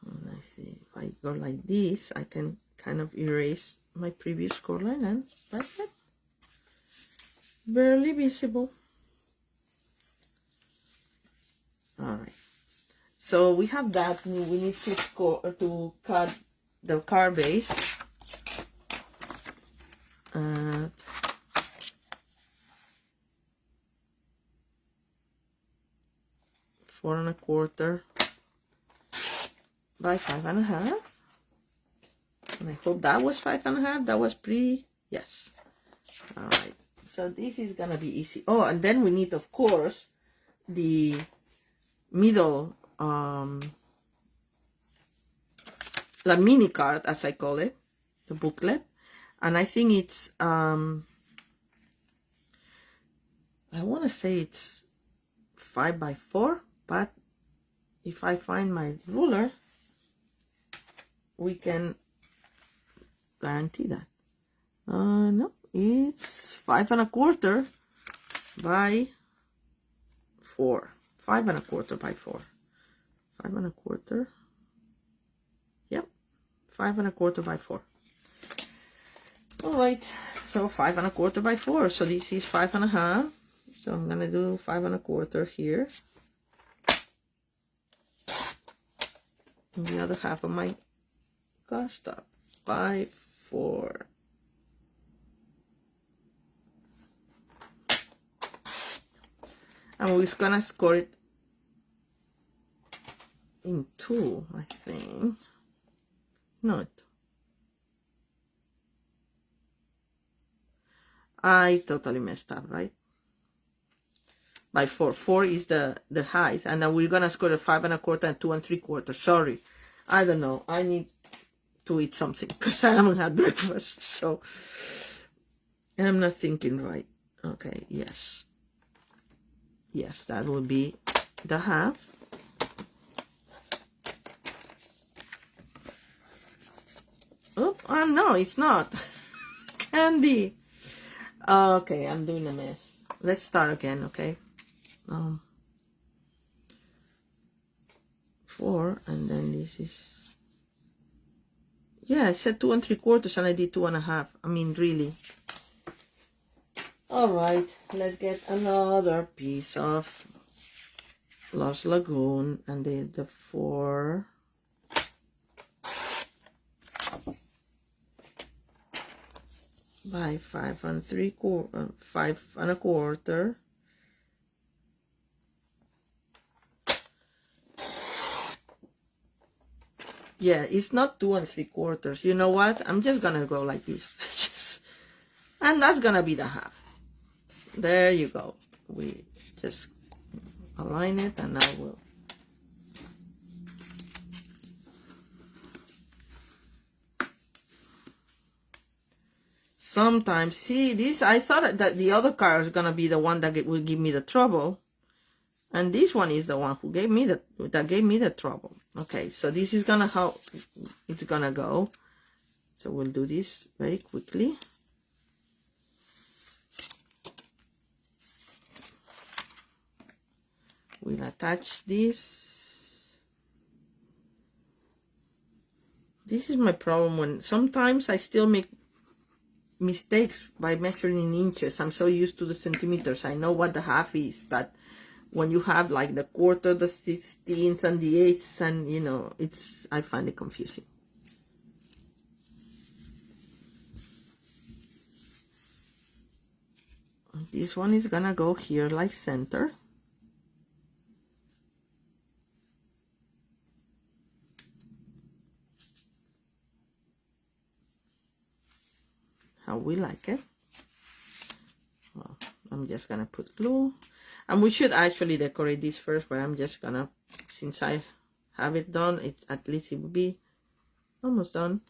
Let's see, if I go like this, I can kind of erase my previous score line, and that's it. Barely visible. All right. So we have that. We need to cut the card base. 4.25 by 5.5. And I hope that was 5.5. That was yes. All right. So this is gonna be easy. Oh, and then we need, of course, the middle, the mini card, as I call it, the booklet. And I think it's, I want to say it's 5 by 4, but if I find my ruler, we can guarantee that. No, it's 5.25 by 4. 5.25 by 4. 5.25. Yep, 5.25 by 4. All right, so 5.25 by 4. So this is 5.5. So I'm gonna do 5.25 here. And the other half of my cardstock by 4. And we're just gonna score it in 2, I think. No, I totally messed up, right? By 4. 4 is the height, and then we're gonna score a 5.25 and 2.75. Sorry, I don't know. I need to eat something because I haven't had breakfast, so I'm not thinking right. Okay, yes. Yes, that will be the half. Oh, no, it's not. Candy. Okay, I'm doing a mess. Let's start again, okay? 4, and then this is, Yeah, I said 2 3/4 and I did 2 1/2. I mean, really. All right, let's get another piece of Lost Lagoon and the 4 by 5 3/4, 5 1/4. Yeah, it's not 2 3/4. You know what? I'm just gonna go like this. And that's gonna be the half. There you go. We just align it and now we'll. Sometimes, see this, I thought that the other card was gonna be the one that will give me the trouble. And this one is the one who gave me that gave me the trouble. Okay, so this is gonna how it's gonna go. So we'll do this very quickly. We'll attach this. This is my problem when sometimes I still make mistakes by measuring in inches. I'm so used to the centimeters. I know what the half is, but when you have like the 1/4, the 16th, and the 8th, and you know, I find it confusing. This one is gonna go here like center. How we like it. Well, I'm just gonna put glue. And we should actually decorate this first, but I'm just gonna, since I have it done, at least it will be almost done.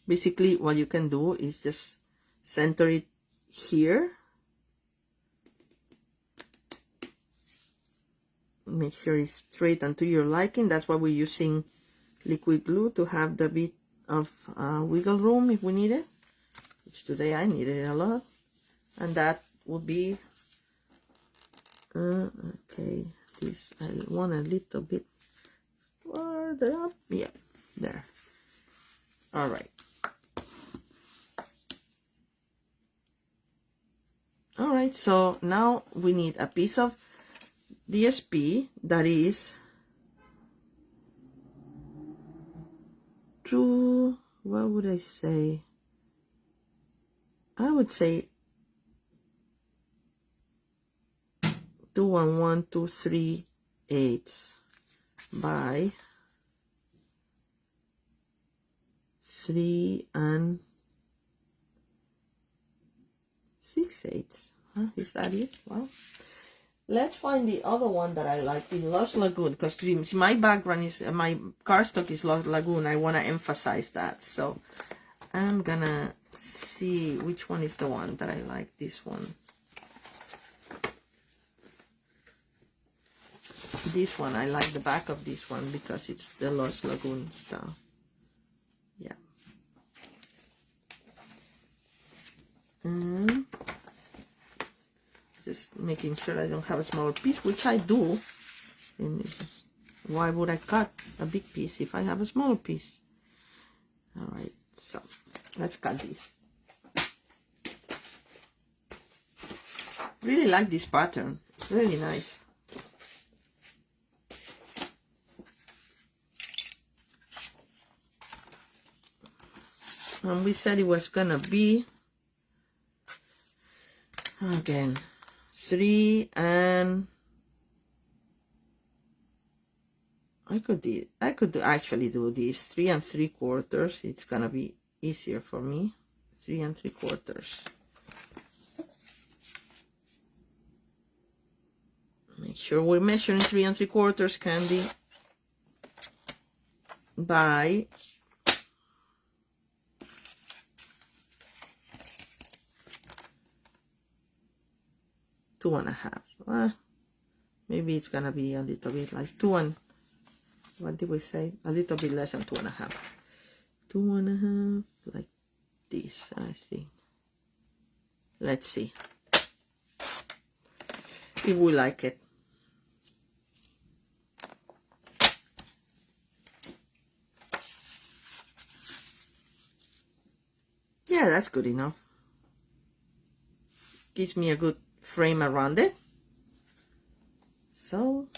Basically, what you can do is just center it here. Make sure it's straight and to your liking. That's why we're using liquid glue, to have the bit of wiggle room if we need it, which today I needed it a lot. And that would be okay, this I want a little bit further up. Yeah, there. All right. All right, so now we need a piece of DSP that is what would I say? I would say 2 1 2 3/8 by 3 6/8. Huh? Is that it? Well, let's find the other one that I like in Lost Lagoon, because my background is my cardstock is Lost Lagoon. I want to emphasize that, so I'm gonna see which one is the one that I like. This one. This one, I like the back of this one because it's the Lost Lagoon style. Yeah. And just making sure I don't have a smaller piece, which I do. And why would I cut a big piece if I have a smaller piece? All right, so let's cut this. Really like this pattern. It's really nice. And we said it was gonna be, again, 3 and I could actually do this 3 3/4. It's gonna be easier for me. 3 3/4. Make sure we're measuring 3 3/4, Candy, by 2 1/2. Maybe it's gonna be a little bit like 2 and what did we say? A little bit less than 2 1/2. 2 1/2, like this, I think. Let's see if we like it. that's good enough. Gives me a good frame around it. So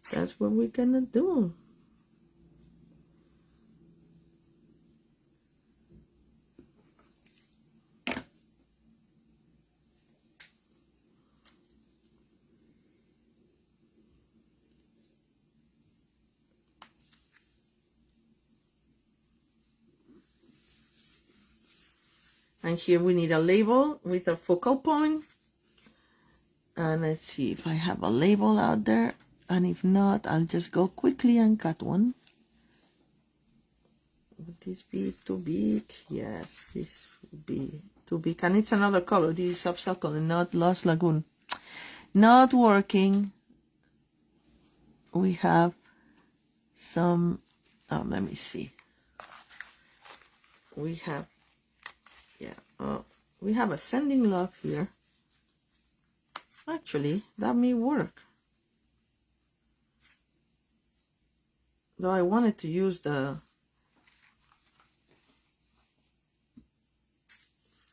that's what we're gonna do. And here we need a label with a focal point. And let's see if I have a label out there. And if not, I'll just go quickly and cut one. Would this be too big? Yes, this would be too big. And it's another color. This is Subcircle and not Lost Lagoon. Not working. We have some, oh, let me see. We have, yeah, we have a Sending Love here. Actually, that may work. Though I wanted to use the,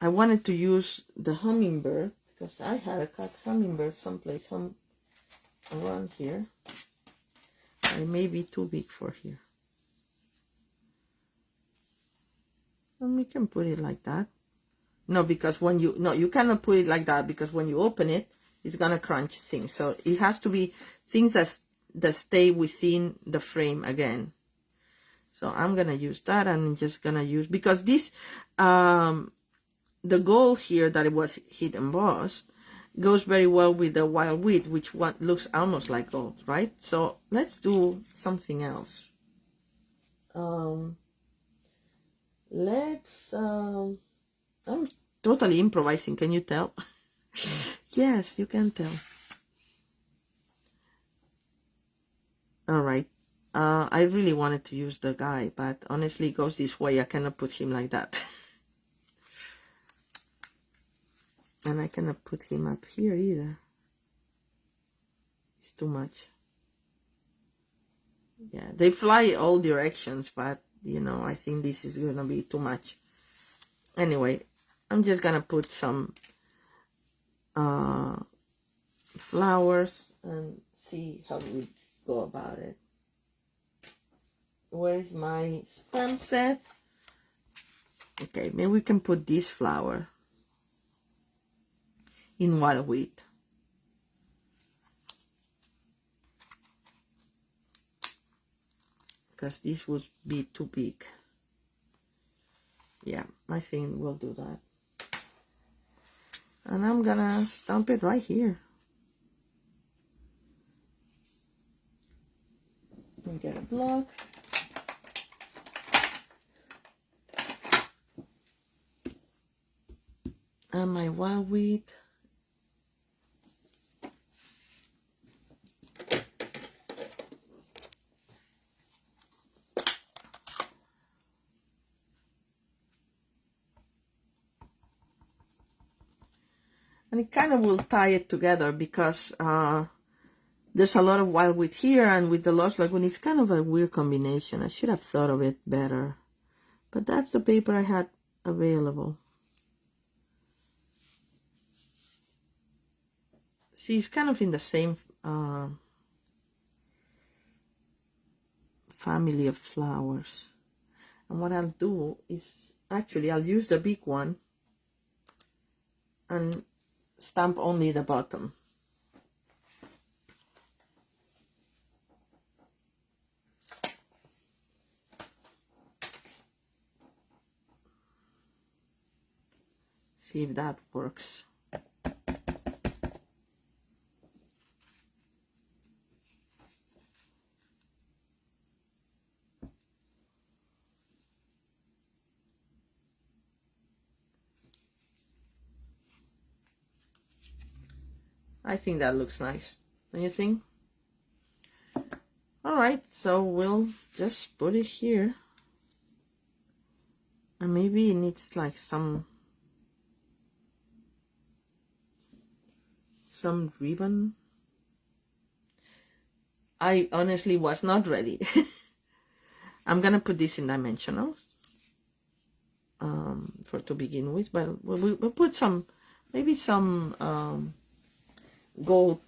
hummingbird, because I had a cut hummingbird someplace around here. It may be too big for here. And we can put it like that. No, because when you, no, you cannot put it like that, because when you open it, it's gonna crunch things. So it has to be things that stay within the frame again. So I'm gonna use that. I'm just gonna use, because this, the gold here that it was heat embossed goes very well with the wild wheat, which looks almost like gold, right? So let's do something else. I'm totally improvising, can you tell? Yes, you can tell. All right. I really wanted to use the guy, but honestly, it goes this way. I cannot put him like that. And I cannot put him up here either. It's too much. Yeah, they fly all directions, but, you know, I think this is going to be too much. Anyway, I'm just going to put some flowers and see how we go about it. Where is my stamp set? Okay, maybe we can put this flower in wild wheat. Because this would be too big. Yeah, I think we'll do that. And I'm gonna stamp it right here. And get a block. And my wild wheat. And it kind of will tie it together, because there's a lot of wild wheat here, and with the Lost Lagoon, it's kind of a weird combination. I should have thought of it better. But that's the paper I had available. See, it's kind of in the same family of flowers. And what I'll do is, actually, I'll use the big one and stamp only the bottom. See if that works. I think that looks nice. Don't you think? Alright, so we'll just put it here. And maybe it needs like some ribbon. I honestly was not ready. I'm gonna put this in dimensionals. for to begin with, but we'll put some, maybe some gold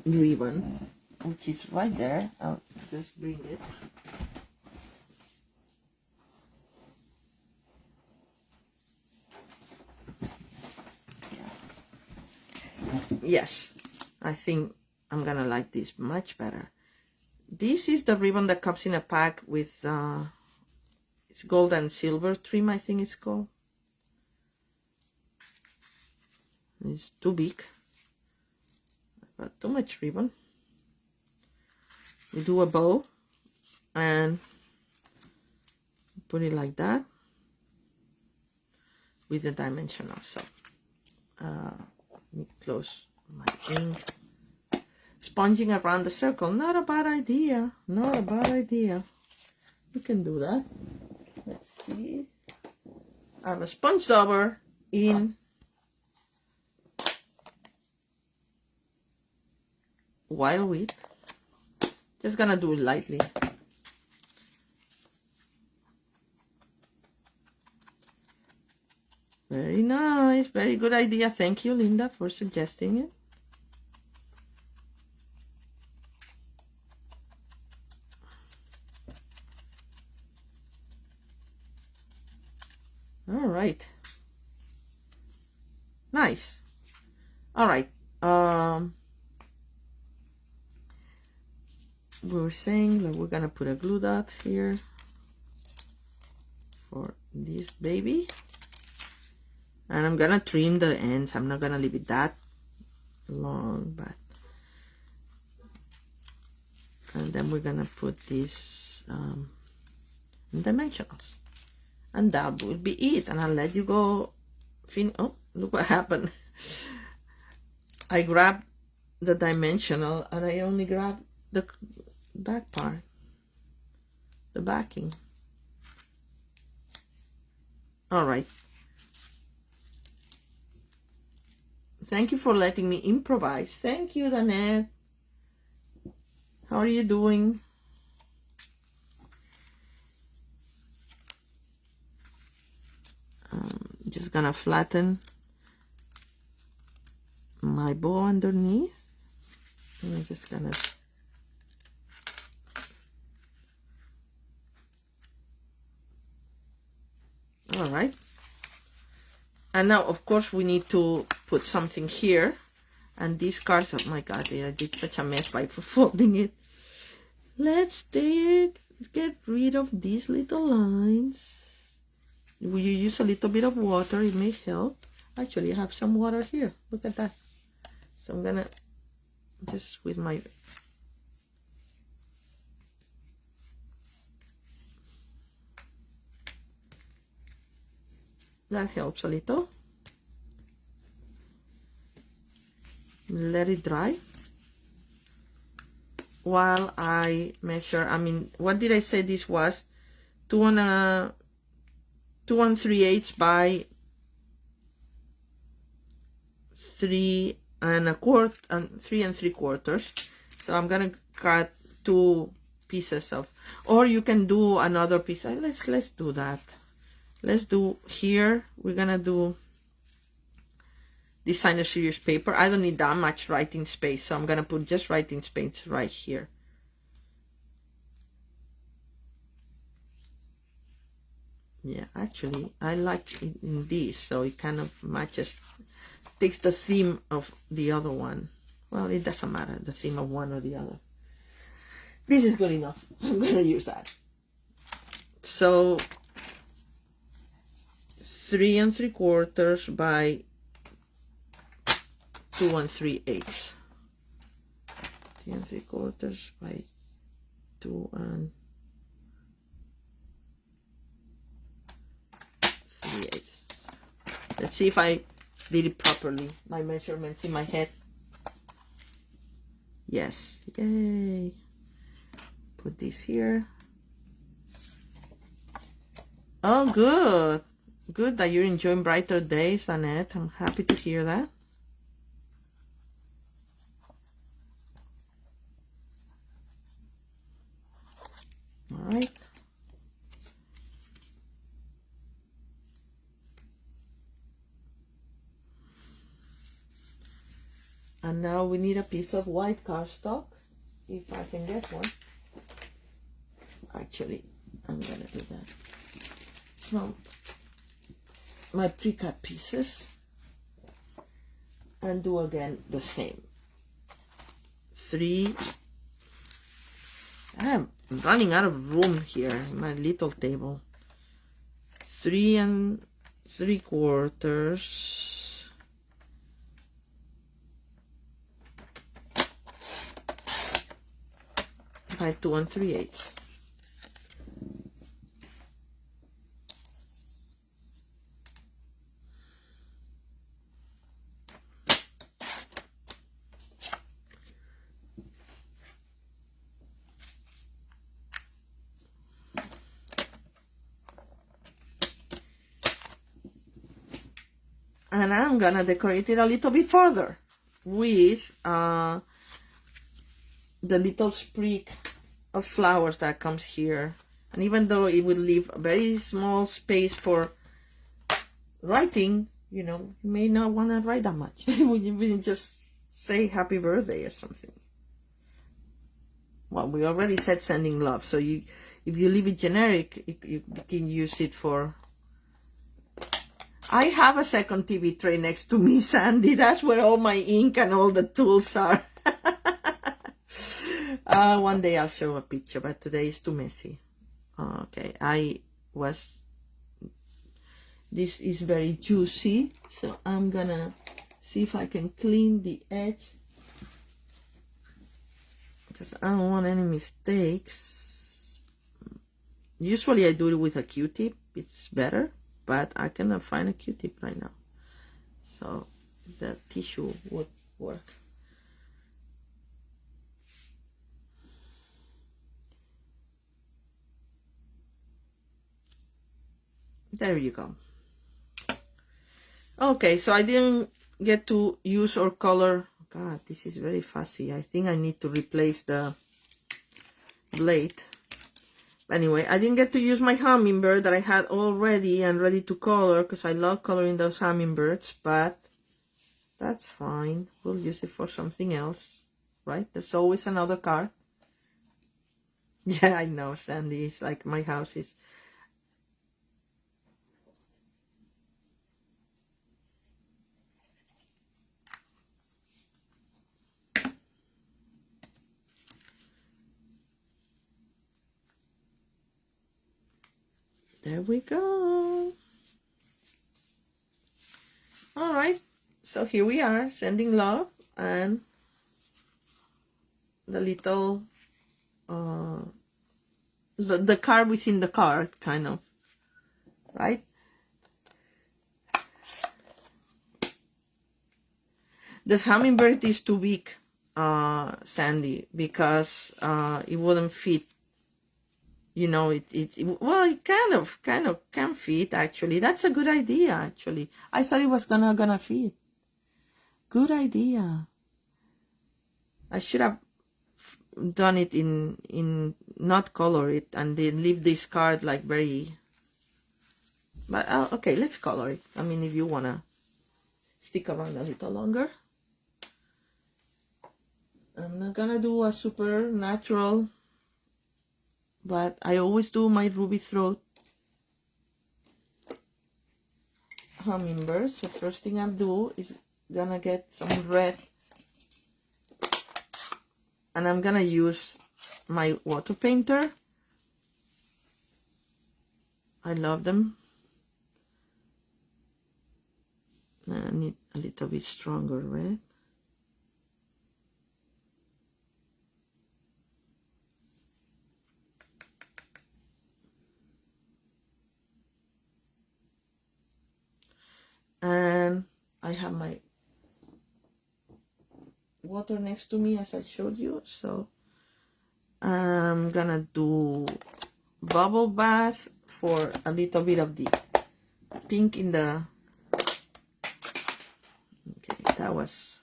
ribbon, which is right there. I'll just bring it. Yes, I think I'm gonna like this much better. This is the ribbon that comes in a pack with it's gold and silver trim, I think it's called. It's too big. I've got too much ribbon. We do a bow and put it like that with the dimensional. So let me close my thing. Sponging around the circle, not a bad idea, not a bad idea. You can do that. Let's see. I have a sponge dauber in wild wheat. Just gonna do it lightly. Very nice, very good idea. Thank you, Linda, for suggesting it. All right. Nice. All right. We were saying that we're gonna put a glue dot here for this baby, and I'm gonna trim the ends. I'm not gonna leave it that long, but and then we're gonna put this in dimensionals, and that will be it. And I'll let you go. Oh, look what happened. I grabbed the dimensional and I only grabbed the back part, the backing. All right. Thank you for letting me improvise. Thank you, Danette. How are you doing? Just gonna flatten my bow underneath. I'm just gonna all right. And now, of course, we need to put something here. And these cards, oh my God, I did such a mess by folding it. Let's get rid of these little lines. Will you use a little bit of water? It may help. Actually, I have some water here. Look at that. So I'm gonna just with my that helps a little. Let it dry while I measure. I mean, what did I say this was? 2 3/8 by 3 1/4 and 3 3/4. So I'm gonna cut 2 pieces of, or you can do another piece. Let's do that. Let's do here. We're gonna do designer series paper. I don't need that much writing space, so I'm gonna put just writing space right here. Yeah, actually, I like it in this, so it kind of matches, takes the theme of the other one. Well, it doesn't matter, the theme of one or the other. This is good enough. I'm gonna use that. So 3 3/4 by 2 3/8. 3 3/4 by 2 3/8. Let's see if I did it properly. My measurements in my head. Yes. Yay. Put this here. Oh, good. Good that you're enjoying brighter days, Annette. I'm happy to hear that. All right. And now we need a piece of white cardstock, if I can get one. Actually, I'm gonna do that from my pre-cut pieces and do again the same. 3. I'm running out of room here in my little table. 3 3/4. By 2 3/8. And I'm gonna decorate it a little bit further with the little sprig of flowers that comes here. And even though it will leave a very small space for writing, you know, you may not want to write that much. You just say happy birthday or something. Well, we already said sending love, so if you leave it generic, you can use it for... I have a second TV tray next to me, Sandy. That's where all my ink and all the tools are. One day I'll show a picture, but today is too messy. Okay, this is very juicy, so I'm gonna see if I can clean the edge, because I don't want any mistakes. Usually I do it with a Q-tip, it's better, but I cannot find a Q-tip right now, so the tissue would work. There you go. Okay, so I didn't get to use or color. God, this is very fussy. I think I need to replace the blade. Anyway, I didn't get to use my hummingbird that I had already and ready to color, because I love coloring those hummingbirds, but that's fine. We'll use it for something else, right? There's always another card. Yeah, I know, Sandy. It's like my house is... There we go. All right, so here we are, sending love, and the little the card within the card, kind of, right? The hummingbird is too big, Sandy, because it wouldn't fit. You know, well, it kind of can fit, actually. That's a good idea, actually. I thought it was gonna fit. Good idea. I should have done it in not color it and then leave this card like very... But okay, let's color it. I mean, if you wanna stick around a little longer. I'm not gonna do a super natural, but I always do my ruby throat hummingbirds. The first thing I'll do is gonna get some red, and I'm gonna use my water painter. I love them. I need a little bit stronger red. And I have my water next to me, as I showed you, so I'm gonna do bubble bath for a little bit of the pink in the... Okay, that was...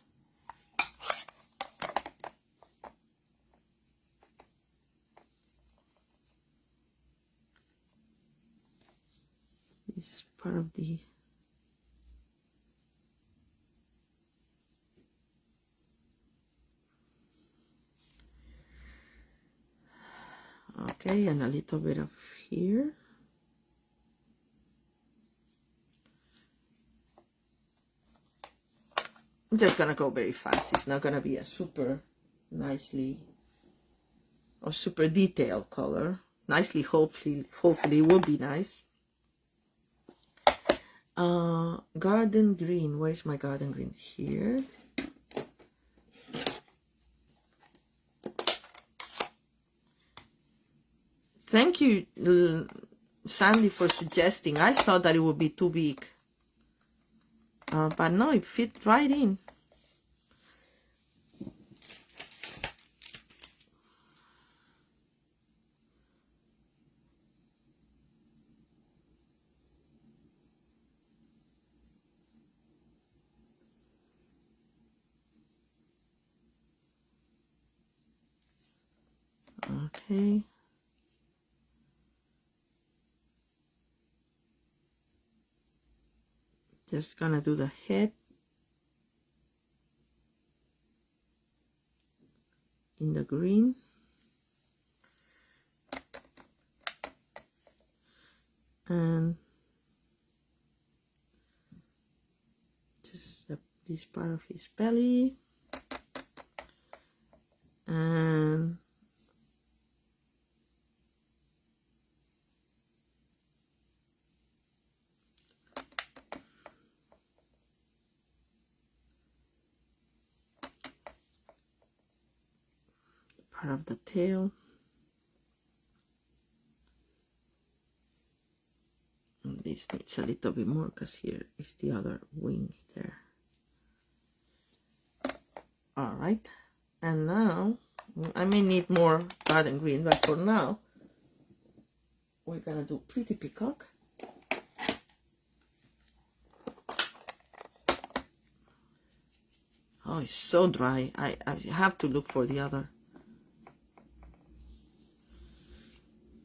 This is part of the... Okay, and a little bit of here. I'm just gonna go very fast. It's not gonna be a super nicely or super detailed color. Nicely, hopefully it will be nice. Garden green. Where's my garden green? Here. Thank you, Sandy, for suggesting. I thought that it would be too big. But no, it fit right in. Okay. Just gonna do the head in the green. And just this part of his belly. And part of the tail. And this needs a little bit more because here is the other wing there. All right, and now I may need more garden green, but for now we're gonna do Pretty Peacock. Oh, it's so dry. I have to look for the other.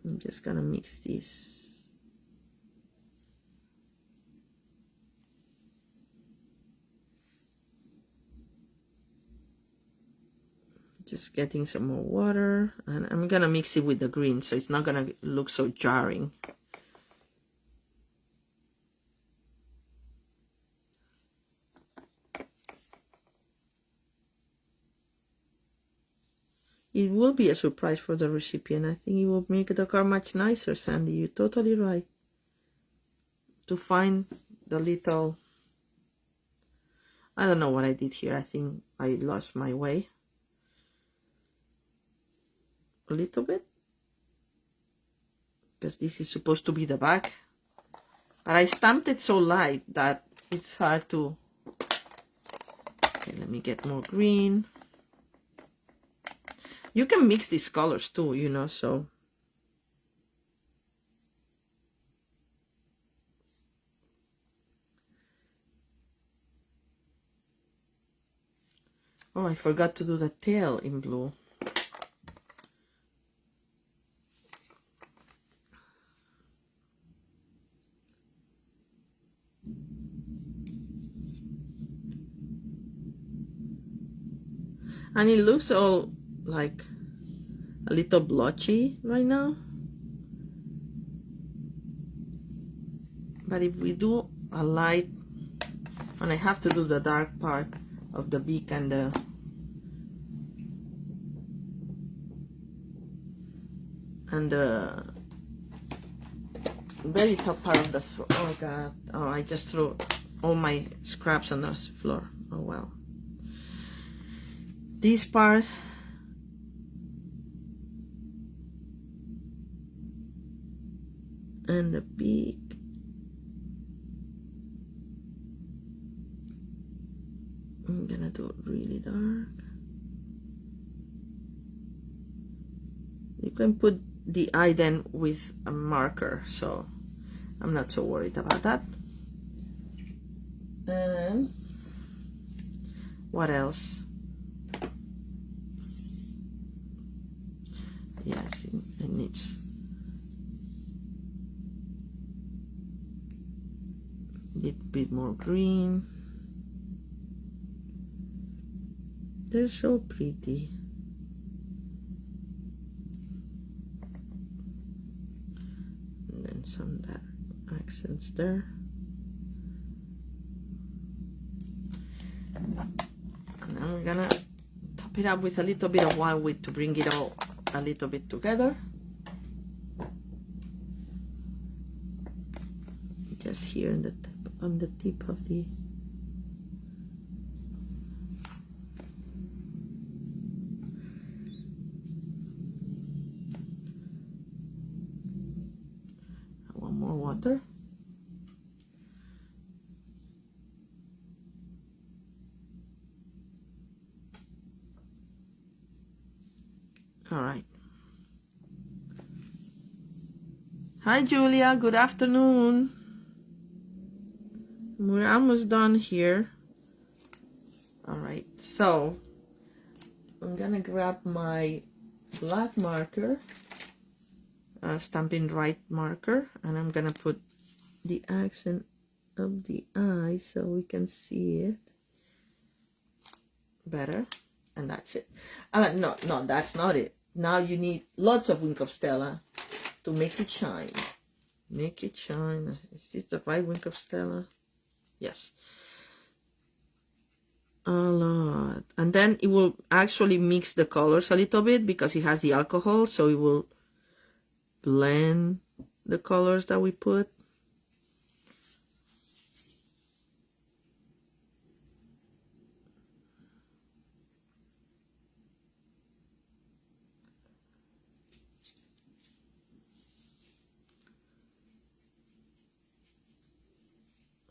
I'm just gonna mix this. Just getting some more water, and I'm gonna mix it with the green so it's not gonna look so jarring. It will be a surprise for the recipient. I think it will make the card much nicer, Sandy. You're totally right. To find the little... I don't know what I did here. I think I lost my way a little bit, because this is supposed to be the back, but I stamped it so light that it's hard to... Okay, let me get more green. You can mix these colors too, you know, so... Oh, I forgot to do the tail in blue. And it looks all like a little blotchy right now. But if we do a light, and I have to do the dark part of the beak and the very top part of the throat. Oh god, oh, I just threw all my scraps on the floor. Oh well. This part, and the beak, I'm gonna do it really dark. You can put the eye then with a marker, so I'm not so worried about that. And what else? Yes, it needs a little bit more green. They're so pretty. that's there. And then we're gonna top it up with a little bit of wild wheat to bring it all a little bit together. Just here on the tip of the one more water. All right. Hi Julia, good afternoon. We're almost done here. All right, so I'm gonna grab my black marker, Stampin' Right marker, and I'm gonna put the accent of the eye so we can see it better. And that's it. No, that's not it. Now you need lots of Wink of Stella to make it shine. Make it shine. Is this the right Wink of Stella? Yes. A lot. And then it will actually mix the colors a little bit because it has the alcohol, so it will blend the colors that we put.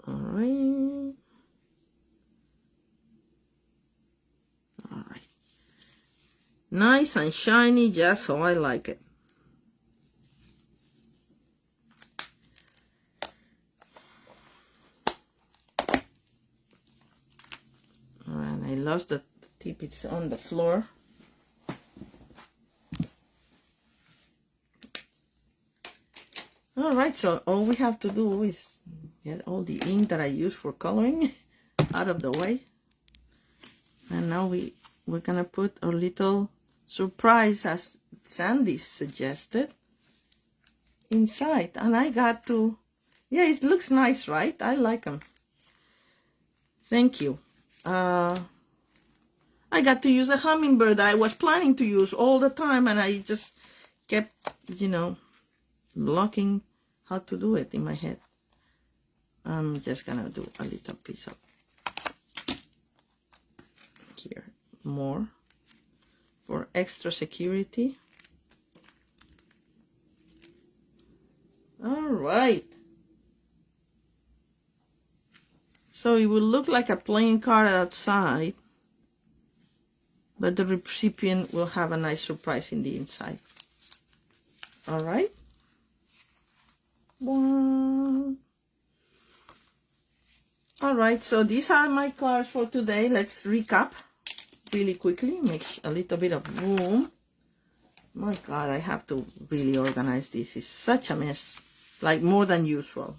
All right. All right. Nice and shiny, just how I like it. And I lost the tip, it's on the floor. All right, so all we have to do is get all the ink that I use for coloring out of the way. And now we're gonna put a little surprise, as Sandy suggested, inside. And I got to, yeah, it looks nice, right? I like them. Thank you. I got to use a hummingbird that I was planning to use all the time, and I just kept, you know, blocking how to do it in my head. I'm just gonna do a little piece of here, more for extra security. All right, so it will look like a playing card outside, but the recipient will have a nice surprise in the inside. All right. One. All right, so these are my cards for today. Let's recap really quickly, make a little bit of room. My God, I have to really organize this. It's such a mess, like more than usual.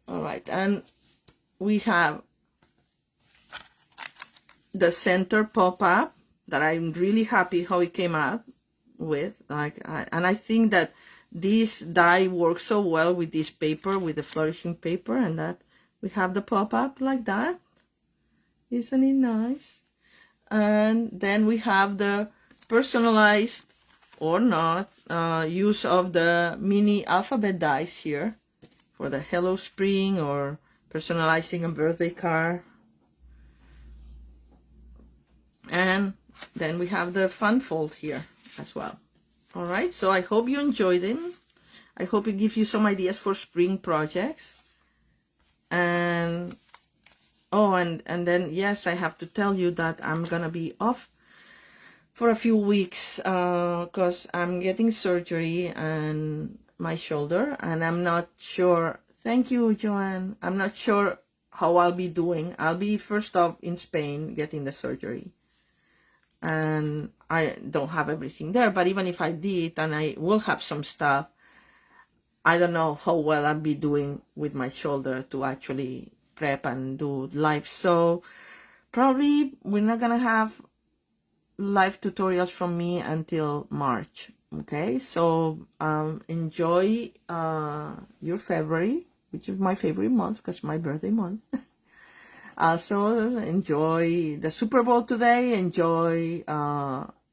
All right, and we have the center pop-up that I'm really happy how it came out with. And I think that this die works so well with this paper, with the flourishing paper, and that we have the pop-up like that. Isn't it nice? And then we have the personalized or not use of the mini alphabet dice here for the Hello Spring or personalizing a birthday card. And then we have the fun fold here as well. All right, so I hope you enjoyed them. I hope it gives you some ideas for spring projects. And oh, and then yes, I have to tell you that I'm gonna be off for a few weeks because I'm getting surgery on my shoulder, and I'm not sure. Thank you, Joanne. I'm not sure how I'll be doing. I'll be first off in Spain getting the surgery, and I don't have everything there. But even if I did, and I will have some stuff, I don't know how well I'll be doing with my shoulder to actually prep and do live. So probably we're not gonna have live tutorials from me until March, Okay, so enjoy your February, which is my favorite month because my birthday month. Also, enjoy the Super Bowl today. Enjoy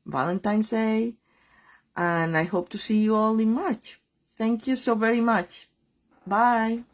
Valentine's Day. And I hope to see you all in March. Thank you so very much. Bye.